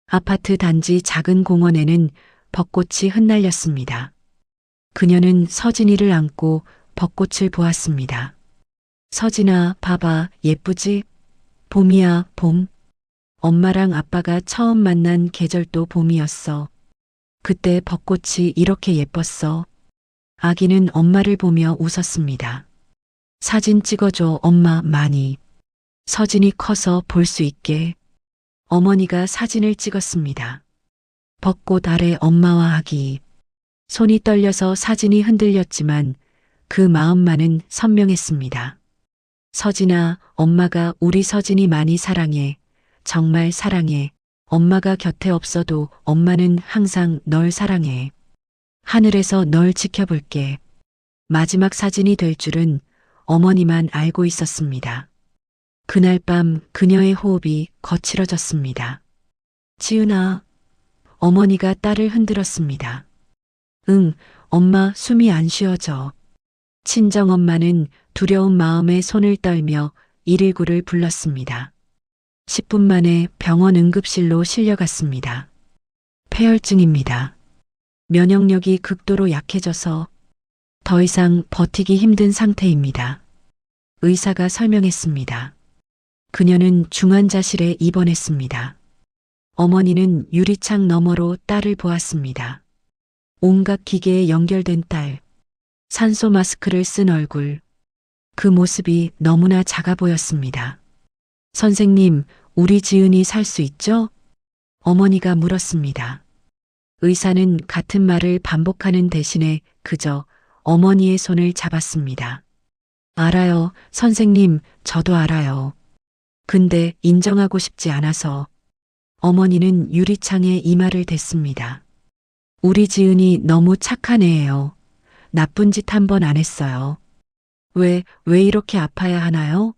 아파트 단지 작은 공원에는 벚꽃이 흩날렸습니다. 그녀는 서진이를 안고 벚꽃을 보았습니다. 서진아, 봐봐, 예쁘지? 봄이야, 봄. 엄마랑 아빠가 처음 만난 계절도 봄이었어. 그때 벚꽃이 이렇게 예뻤어. 아기는 엄마를 보며 웃었습니다. 사진 찍어줘, 엄마, 많이. 서진이 커서 볼 수 있게. 어머니가 사진을 찍었습니다. 벚꽃 아래 엄마와 아기. 손이 떨려서 사진이 흔들렸지만 그 마음만은 선명했습니다. 서진아, 엄마가 우리 서진이 많이 사랑해. 정말 사랑해. 엄마가 곁에 없어도 엄마는 항상 널 사랑해. 하늘에서 널 지켜볼게. 마지막 사진이 될 줄은 어머니만 알고 있었습니다. 그날 밤 그녀의 호흡이 거칠어졌습니다. 지은아, 어머니가 딸을 흔들었습니다. 응, 엄마 숨이 안 쉬어져. 친정엄마는 두려운 마음에 손을 떨며 119를 불렀습니다. 10분 만에 병원 응급실로 실려갔습니다. 폐혈증입니다. 면역력이 극도로 약해져서 더 이상 버티기 힘든 상태입니다. 의사가 설명했습니다. 그녀는 중환자실에 입원했습니다. 어머니는 유리창 너머로 딸을 보았습니다. 온갖 기계에 연결된 딸, 산소 마스크를 쓴 얼굴, 그 모습이 너무나 작아 보였습니다. 선생님, 우리 지은이 살 수 있죠? 어머니가 물었습니다. 의사는 같은 말을 반복하는 대신에 그저 어머니의 손을 잡았습니다. 알아요, 선생님, 저도 알아요. 근데 인정하고 싶지 않아서. 어머니는 유리창에 이마를 댔습니다. 우리 지은이 너무 착한 애예요. 나쁜 짓 한 번 안 했어요. 왜 이렇게 아파야 하나요?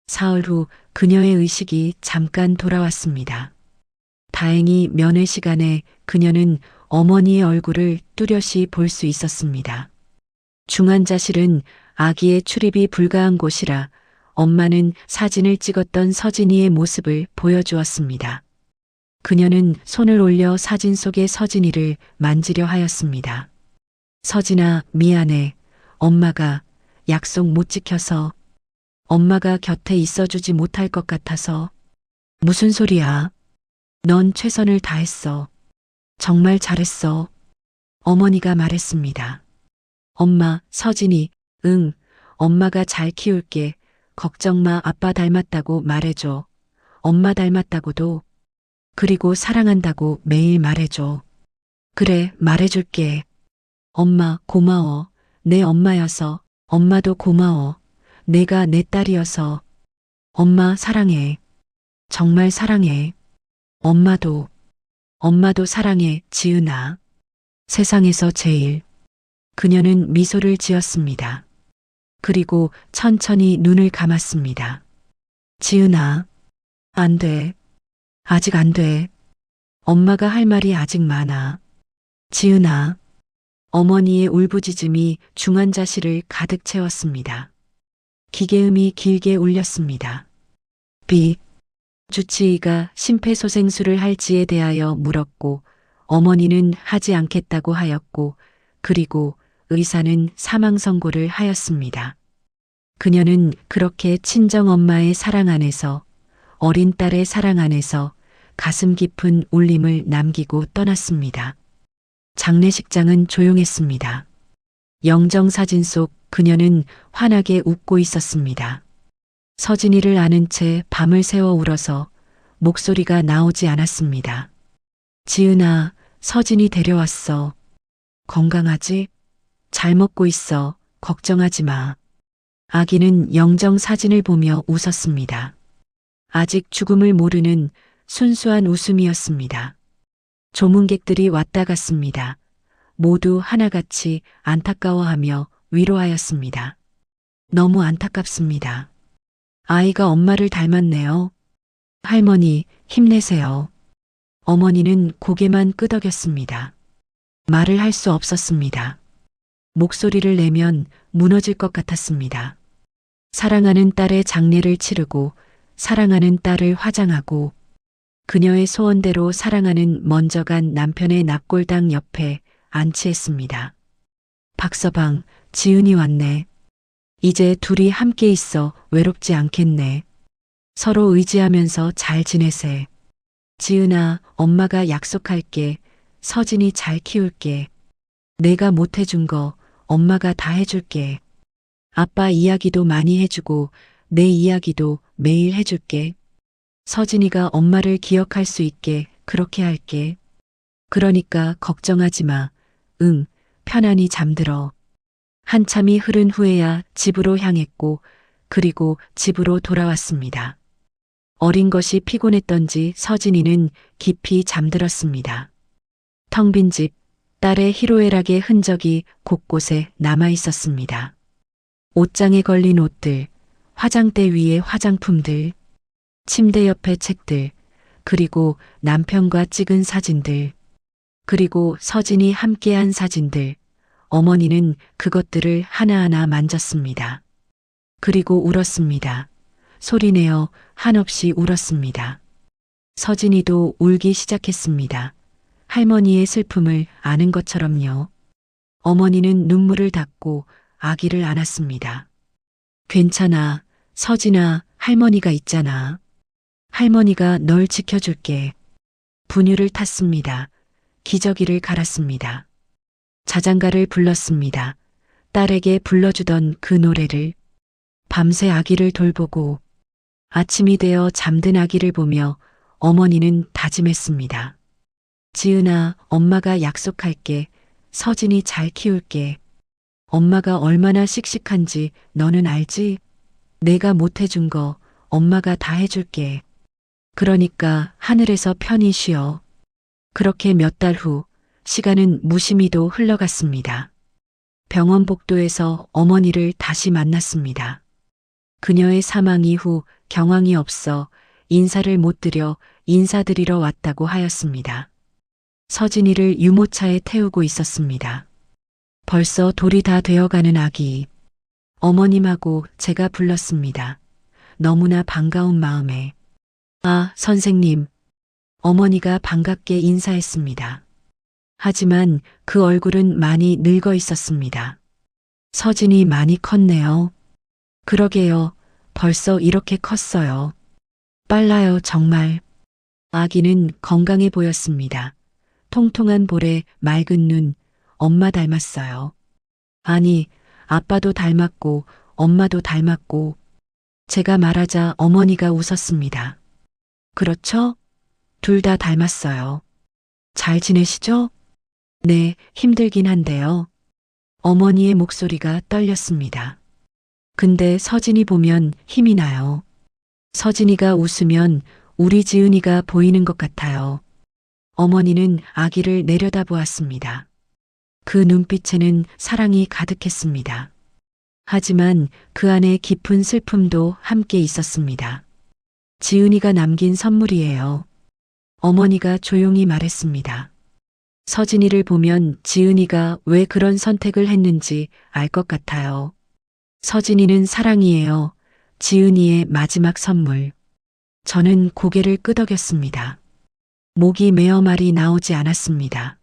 사흘 후 그녀의 의식이 잠깐 돌아왔습니다. 다행히 면회 시간에 그녀는 어머니의 얼굴을 뚜렷이 볼 수 있었습니다. 중환자실은 아기의 출입이 불가한 곳이라 엄마는 사진을 찍었던 서진이의 모습을 보여주었습니다. 그녀는 손을 올려 사진 속의 서진이를 만지려 하였습니다. 서진아, 미안해. 엄마가 약속 못 지켜서 엄마가 곁에 있어주지 못할 것 같아서. 무슨 소리야? 넌 최선을 다했어. 정말 잘했어. 어머니가 말했습니다. 엄마, 서진이, 응, 엄마가 잘 키울게. 걱정 마, 아빠 닮았다고 말해줘. 엄마 닮았다고도. 그리고 사랑한다고 매일 말해줘. 그래, 말해줄게. 엄마, 고마워. 내 엄마여서. 엄마도 고마워. 내가 내 딸이어서. 엄마 사랑해. 정말 사랑해. 엄마도 사랑해, 지은아. 세상에서 제일. 그녀는 미소를 지었습니다. 그리고 천천히 눈을 감았습니다. 지은아, 안 돼. 아직 안 돼. 엄마가 할 말이 아직 많아. 지은아. 어머니의 울부짖음이 중환자실을 가득 채웠습니다. 기계음이 길게 울렸습니다. 주치의가 심폐소생술을 할지에 대하여 물었고 어머니는 하지 않겠다고 하였고 그리고 의사는 사망 선고를 하였습니다. 그녀는 그렇게 친정엄마의 사랑 안에서 어린 딸의 사랑 안에서 가슴 깊은 울림을 남기고 떠났습니다. 장례식장은 조용했습니다. 영정사진 속 그녀는 환하게 웃고 있었습니다. 서진이를 안은 채 밤을 새워 울어서 목소리가 나오지 않았습니다. 지은아, 서진이 데려왔어. 건강하지? 잘 먹고 있어. 걱정하지 마. 아기는 영정 사진을 보며 웃었습니다. 아직 죽음을 모르는 순수한 웃음이었습니다. 조문객들이 왔다 갔습니다. 모두 하나같이 안타까워하며 위로하였습니다. 너무 안타깝습니다. 아이가 엄마를 닮았네요. 할머니, 힘내세요. 어머니는 고개만 끄덕였습니다. 말을 할 수 없었습니다. 목소리를 내면 무너질 것 같았습니다. 사랑하는 딸의 장례를 치르고 사랑하는 딸을 화장하고 그녀의 소원대로 사랑하는 먼저 간 남편의 납골당 옆에 안치했습니다. 박서방, 지은이 왔네. 이제 둘이 함께 있어 외롭지 않겠네. 서로 의지하면서 잘 지내세. 지은아, 엄마가 약속할게. 서진이 잘 키울게. 내가 못 해준 거 엄마가 다 해줄게. 아빠 이야기도 많이 해주고 내 이야기도 매일 해줄게. 서진이가 엄마를 기억할 수 있게 그렇게 할게. 그러니까 걱정하지 마. 응, 편안히 잠들어. 한참이 흐른 후에야 집으로 향했고, 그리고 집으로 돌아왔습니다. 어린 것이 피곤했던지 서진이는 깊이 잠들었습니다. 텅 빈 집, 딸의 희로애락의 흔적이 곳곳에 남아 있었습니다. 옷장에 걸린 옷들, 화장대 위에 화장품들, 침대 옆에 책들, 그리고 남편과 찍은 사진들, 그리고 서진이 함께한 사진들, 어머니는 그것들을 하나하나 만졌습니다. 그리고 울었습니다. 소리내어 한없이 울었습니다. 서진이도 울기 시작했습니다. 할머니의 슬픔을 아는 것처럼요. 어머니는 눈물을 닦고 아기를 안았습니다. 괜찮아, 서진아, 할머니가 있잖아. 할머니가 널 지켜줄게. 분유를 탔습니다. 기저귀를 갈았습니다. 자장가를 불렀습니다. 딸에게 불러주던 그 노래를. 밤새 아기를 돌보고 아침이 되어 잠든 아기를 보며 어머니는 다짐했습니다. 지은아, 엄마가 약속할게. 서진이 잘 키울게. 엄마가 얼마나 씩씩한지 너는 알지? 내가 못해준 거 엄마가 다 해줄게. 그러니까 하늘에서 편히 쉬어. 그렇게 몇 달 후 시간은 무심히도 흘러갔습니다. 병원 복도에서 어머니를 다시 만났습니다. 그녀의 사망 이후 경황이 없어 인사를 못 드려 인사드리러 왔다고 하였습니다. 서진이를 유모차에 태우고 있었습니다. 벌써 돌이 다 되어가는 아기. 어머님하고 제가 불렀습니다. 너무나 반가운 마음에. 아, 선생님. 어머니가 반갑게 인사했습니다. 하지만 그 얼굴은 많이 늙어 있었습니다. 서진이 많이 컸네요. 그러게요. 벌써 이렇게 컸어요. 빨라요, 정말. 아기는 건강해 보였습니다. 통통한 볼에 맑은 눈, 엄마 닮았어요. 아니, 아빠도 닮았고, 엄마도 닮았고. 제가 말하자 어머니가 웃었습니다. 그렇죠? 둘 다 닮았어요. 잘 지내시죠? 네, 힘들긴 한데요. 어머니의 목소리가 떨렸습니다. 근데 서진이 보면 힘이 나요. 서진이가 웃으면 우리 지은이가 보이는 것 같아요. 어머니는 아기를 내려다보았습니다. 그 눈빛에는 사랑이 가득했습니다. 하지만 그 안에 깊은 슬픔도 함께 있었습니다. 지은이가 남긴 선물이에요. 어머니가 조용히 말했습니다. 서진이를 보면 지은이가 왜 그런 선택을 했는지 알 것 같아요. 서진이는 사랑이에요. 지은이의 마지막 선물. 저는 고개를 끄덕였습니다. 목이 메어 말이 나오지 않았습니다.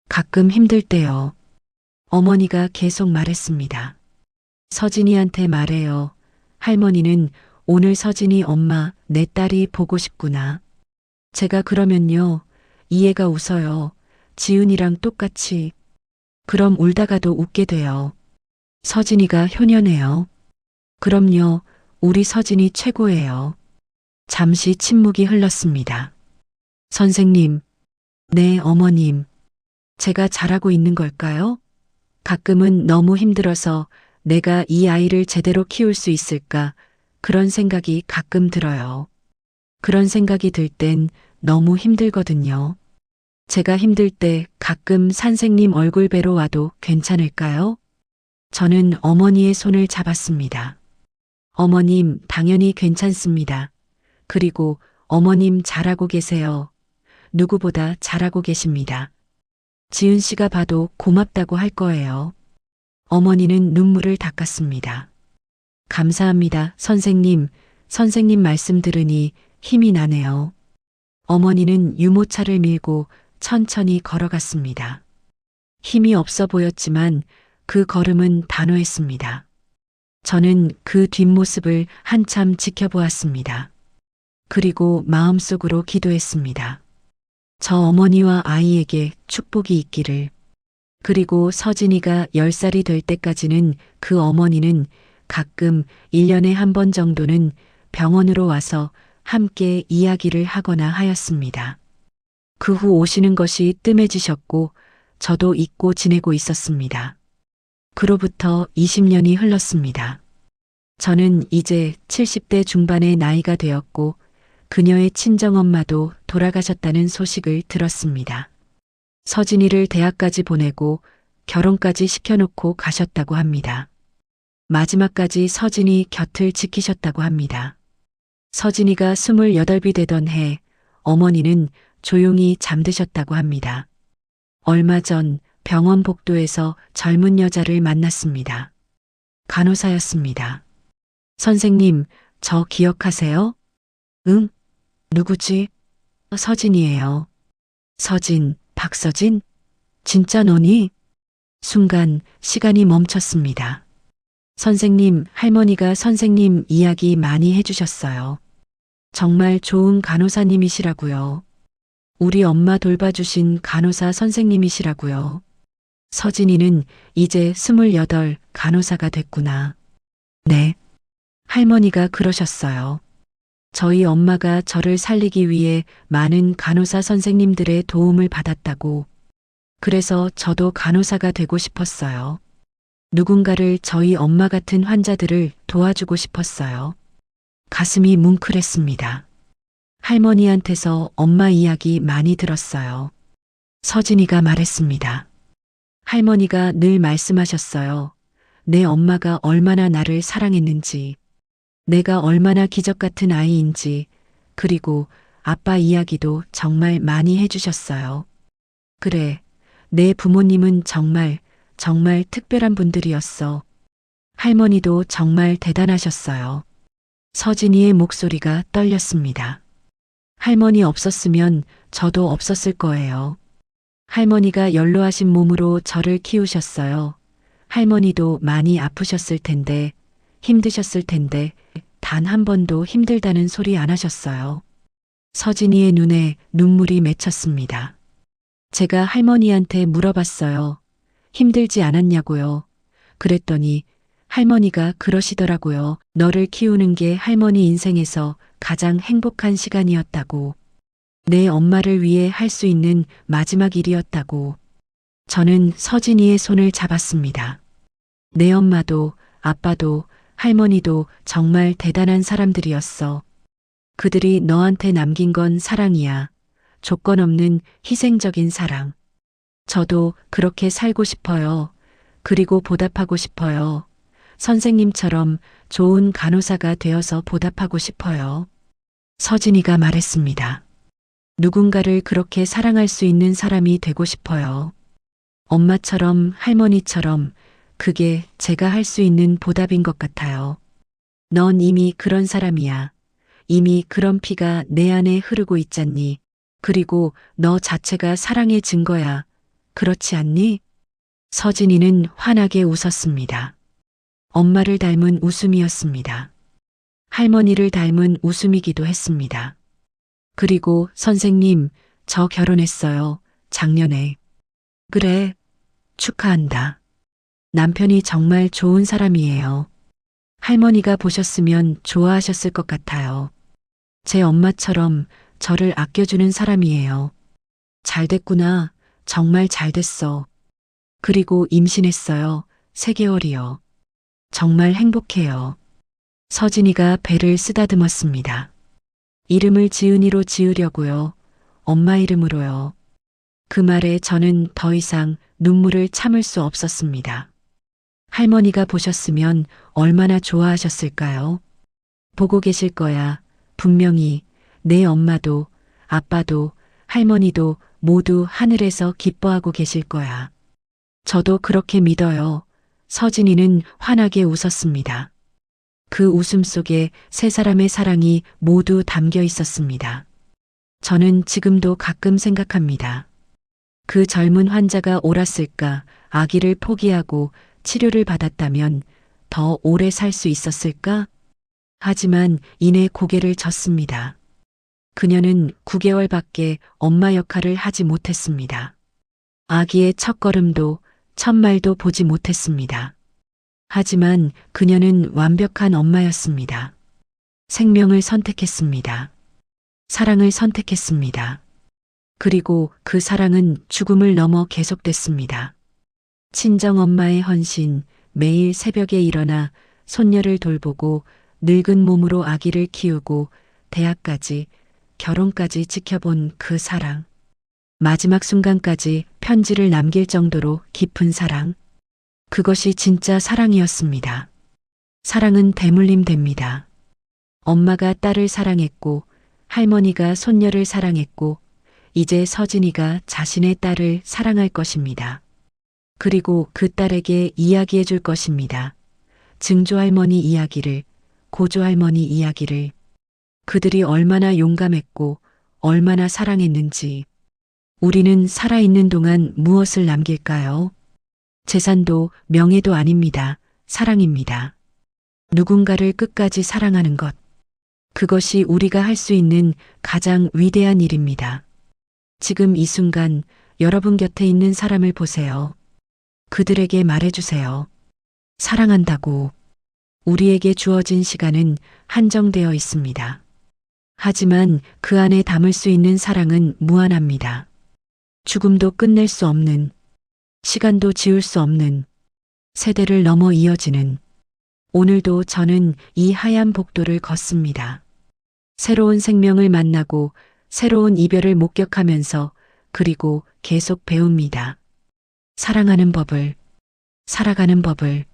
가끔 힘들 때요. 어머니가 계속 말했습니다. 서진이한테 말해요. 할머니는 오늘 서진이 엄마, 내 딸이 보고 싶구나. 제가 그러면요. 이해가 웃어요. 지은이랑 똑같이. 그럼 울다가도 웃게 돼요. 서진이가 효녀네요. 그럼요. 우리 서진이 최고예요. 잠시 침묵이 흘렀습니다. 선생님. 네, 어머님. 제가 잘하고 있는 걸까요? 가끔은 너무 힘들어서 내가 이 아이를 제대로 키울 수 있을까? 그런 생각이 가끔 들어요. 그런 생각이 들 땐 너무 힘들거든요. 제가 힘들 때 가끔 선생님 얼굴 뵈러 와도 괜찮을까요? 저는 어머니의 손을 잡았습니다. 어머님, 당연히 괜찮습니다. 그리고 어머님 잘하고 계세요. 누구보다 잘하고 계십니다. 지은 씨가 봐도 고맙다고 할 거예요. 어머니는 눈물을 닦았습니다. 감사합니다, 선생님. 선생님 말씀 들으니 힘이 나네요. 어머니는 유모차를 밀고 천천히 걸어갔습니다. 힘이 없어 보였지만 그 걸음은 단호했습니다. 저는 그 뒷모습을 한참 지켜보았습니다. 그리고 마음속으로 기도했습니다. 저 어머니와 아이에게 축복이 있기를. 그리고 서진이가 10살이 될 때까지는 그 어머니는 가끔 1년에 한 번 정도는 병원으로 와서 함께 이야기를 하거나 하였습니다. 그 후 오시는 것이 뜸해지셨고 저도 잊고 지내고 있었습니다. 그로부터 20년이 흘렀습니다. 저는 이제 70대 중반의 나이가 되었고 그녀의 친정엄마도 돌아가셨다는 소식을 들었습니다. 서진이를 대학까지 보내고 결혼까지 시켜놓고 가셨다고 합니다. 마지막까지 서진이 곁을 지키셨다고 합니다. 서진이가 28이 되던 해 어머니는 조용히 잠드셨다고 합니다. 얼마 전 병원 복도에서 젊은 여자를 만났습니다. 간호사였습니다. 선생님, 저 기억하세요? 응? 누구지? 서진이에요. 서진, 박서진? 진짜 너니? 순간 시간이 멈췄습니다. 선생님, 할머니가 선생님 이야기 많이 해주셨어요. 정말 좋은 간호사님이시라고요. 우리 엄마 돌봐주신 간호사 선생님이시라고요. 서진이는 이제 28 간호사가 됐구나. 네. 할머니가 그러셨어요. 저희 엄마가 저를 살리기 위해 많은 간호사 선생님들의 도움을 받았다고. 그래서 저도 간호사가 되고 싶었어요. 누군가를 저희 엄마 같은 환자들을 도와주고 싶었어요. 가슴이 뭉클했습니다. 할머니한테서 엄마 이야기 많이 들었어요. 서진이가 말했습니다. 할머니가 늘 말씀하셨어요. 내 엄마가 얼마나 나를 사랑했는지, 내가 얼마나 기적 같은 아이인지, 그리고 아빠 이야기도 정말 많이 해주셨어요. 그래, 내 부모님은 정말 특별한 분들이었어. 할머니도 정말 대단하셨어요. 서진이의 목소리가 떨렸습니다. 할머니 없었으면 저도 없었을 거예요. 할머니가 연로하신 몸으로 저를 키우셨어요. 할머니도 많이 아프셨을 텐데, 힘드셨을 텐데, 단 한 번도 힘들다는 소리 안 하셨어요. 서진이의 눈에 눈물이 맺혔습니다. 제가 할머니한테 물어봤어요. 힘들지 않았냐고요. 그랬더니 할머니가 그러시더라고요. 너를 키우는 게 할머니 인생에서 가장 행복한 시간이었다고. 내 엄마를 위해 할 수 있는 마지막 일이었다고. 저는 서진이의 손을 잡았습니다. 내 엄마도 아빠도 할머니도 정말 대단한 사람들이었어. 그들이 너한테 남긴 건 사랑이야. 조건 없는 희생적인 사랑. 저도 그렇게 살고 싶어요. 그리고 보답하고 싶어요. 선생님처럼 좋은 간호사가 되어서 보답하고 싶어요. 서진이가 말했습니다. 누군가를 그렇게 사랑할 수 있는 사람이 되고 싶어요. 엄마처럼 할머니처럼 그게 제가 할 수 있는 보답인 것 같아요. 넌 이미 그런 사람이야. 이미 그런 피가 내 안에 흐르고 있잖니. 그리고 너 자체가 사랑의 증거야. 그렇지 않니? 서진이는 환하게 웃었습니다. 엄마를 닮은 웃음이었습니다. 할머니를 닮은 웃음이기도 했습니다. 그리고 선생님, 저 결혼했어요. 작년에. 그래, 축하한다. 남편이 정말 좋은 사람이에요. 할머니가 보셨으면 좋아하셨을 것 같아요. 제 엄마처럼 저를 아껴주는 사람이에요. 잘 됐구나. 정말 잘 됐어. 그리고 임신했어요. 3개월이요. 정말 행복해요. 서진이가 배를 쓰다듬었습니다. 이름을 지은이로 지으려고요. 엄마 이름으로요. 그 말에 저는 더 이상 눈물을 참을 수 없었습니다. 할머니가 보셨으면 얼마나 좋아하셨을까요? 보고 계실 거야. 분명히 내 엄마도 아빠도 할머니도 모두 하늘에서 기뻐하고 계실 거야. 저도 그렇게 믿어요. 서진이는 환하게 웃었습니다. 그 웃음 속에 3사람의 사랑이 모두 담겨 있었습니다. 저는 지금도 가끔 생각합니다. 그 젊은 환자가 옳았을까? 아기를 포기하고 치료를 받았다면 더 오래 살 수 있었을까? 하지만 이내 고개를 젓습니다. 그녀는 9개월밖에 엄마 역할을 하지 못했습니다. 아기의 첫걸음도 첫말도 보지 못했습니다. 하지만 그녀는 완벽한 엄마였습니다. 생명을 선택했습니다. 사랑을 선택했습니다. 그리고 그 사랑은 죽음을 넘어 계속됐습니다. 친정 엄마의 헌신, 매일 새벽에 일어나 손녀를 돌보고 늙은 몸으로 아기를 키우고 대학까지, 결혼까지 지켜본 그 사랑. 마지막 순간까지 편지를 남길 정도로 깊은 사랑. 그것이 진짜 사랑이었습니다. 사랑은 대물림 됩니다. 엄마가 딸을 사랑했고, 할머니가 손녀를 사랑했고, 이제 서진이가 자신의 딸을 사랑할 것입니다. 그리고 그 딸에게 이야기해 줄 것입니다. 증조할머니 이야기를, 고조할머니 이야기를. 그들이 얼마나 용감했고, 얼마나 사랑했는지. 우리는 살아있는 동안 무엇을 남길까요? 재산도 명예도 아닙니다. 사랑입니다. 누군가를 끝까지 사랑하는 것. 그것이 우리가 할 수 있는 가장 위대한 일입니다. 지금 이 순간 여러분 곁에 있는 사람을 보세요. 그들에게 말해주세요. 사랑한다고. 우리에게 주어진 시간은 한정되어 있습니다. 하지만 그 안에 담을 수 있는 사랑은 무한합니다. 죽음도 끝낼 수 없는, 시간도 지울 수 없는, 세대를 넘어 이어지는. 오늘도 저는 이 하얀 복도를 걷습니다. 새로운 생명을 만나고 새로운 이별을 목격하면서 그리고 계속 배웁니다. 사랑하는 법을, 살아가는 법을,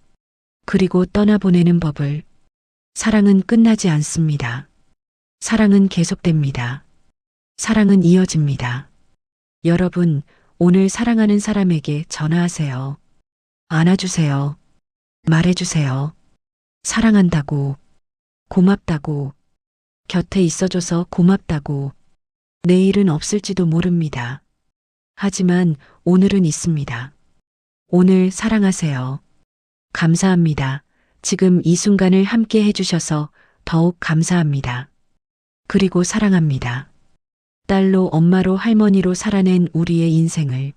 그리고 떠나보내는 법을. 사랑은 끝나지 않습니다. 사랑은 계속됩니다. 사랑은 이어집니다. 여러분, 오늘 사랑하는 사람에게 전화하세요. 안아주세요. 말해주세요. 사랑한다고. 고맙다고. 곁에 있어줘서 고맙다고. 내일은 없을지도 모릅니다. 하지만 오늘은 있습니다. 오늘 사랑하세요. 감사합니다. 지금 이 순간을 함께 해주셔서 더욱 감사합니다. 그리고 사랑합니다. 딸로 엄마로 할머니로 살아낸 우리의 인생을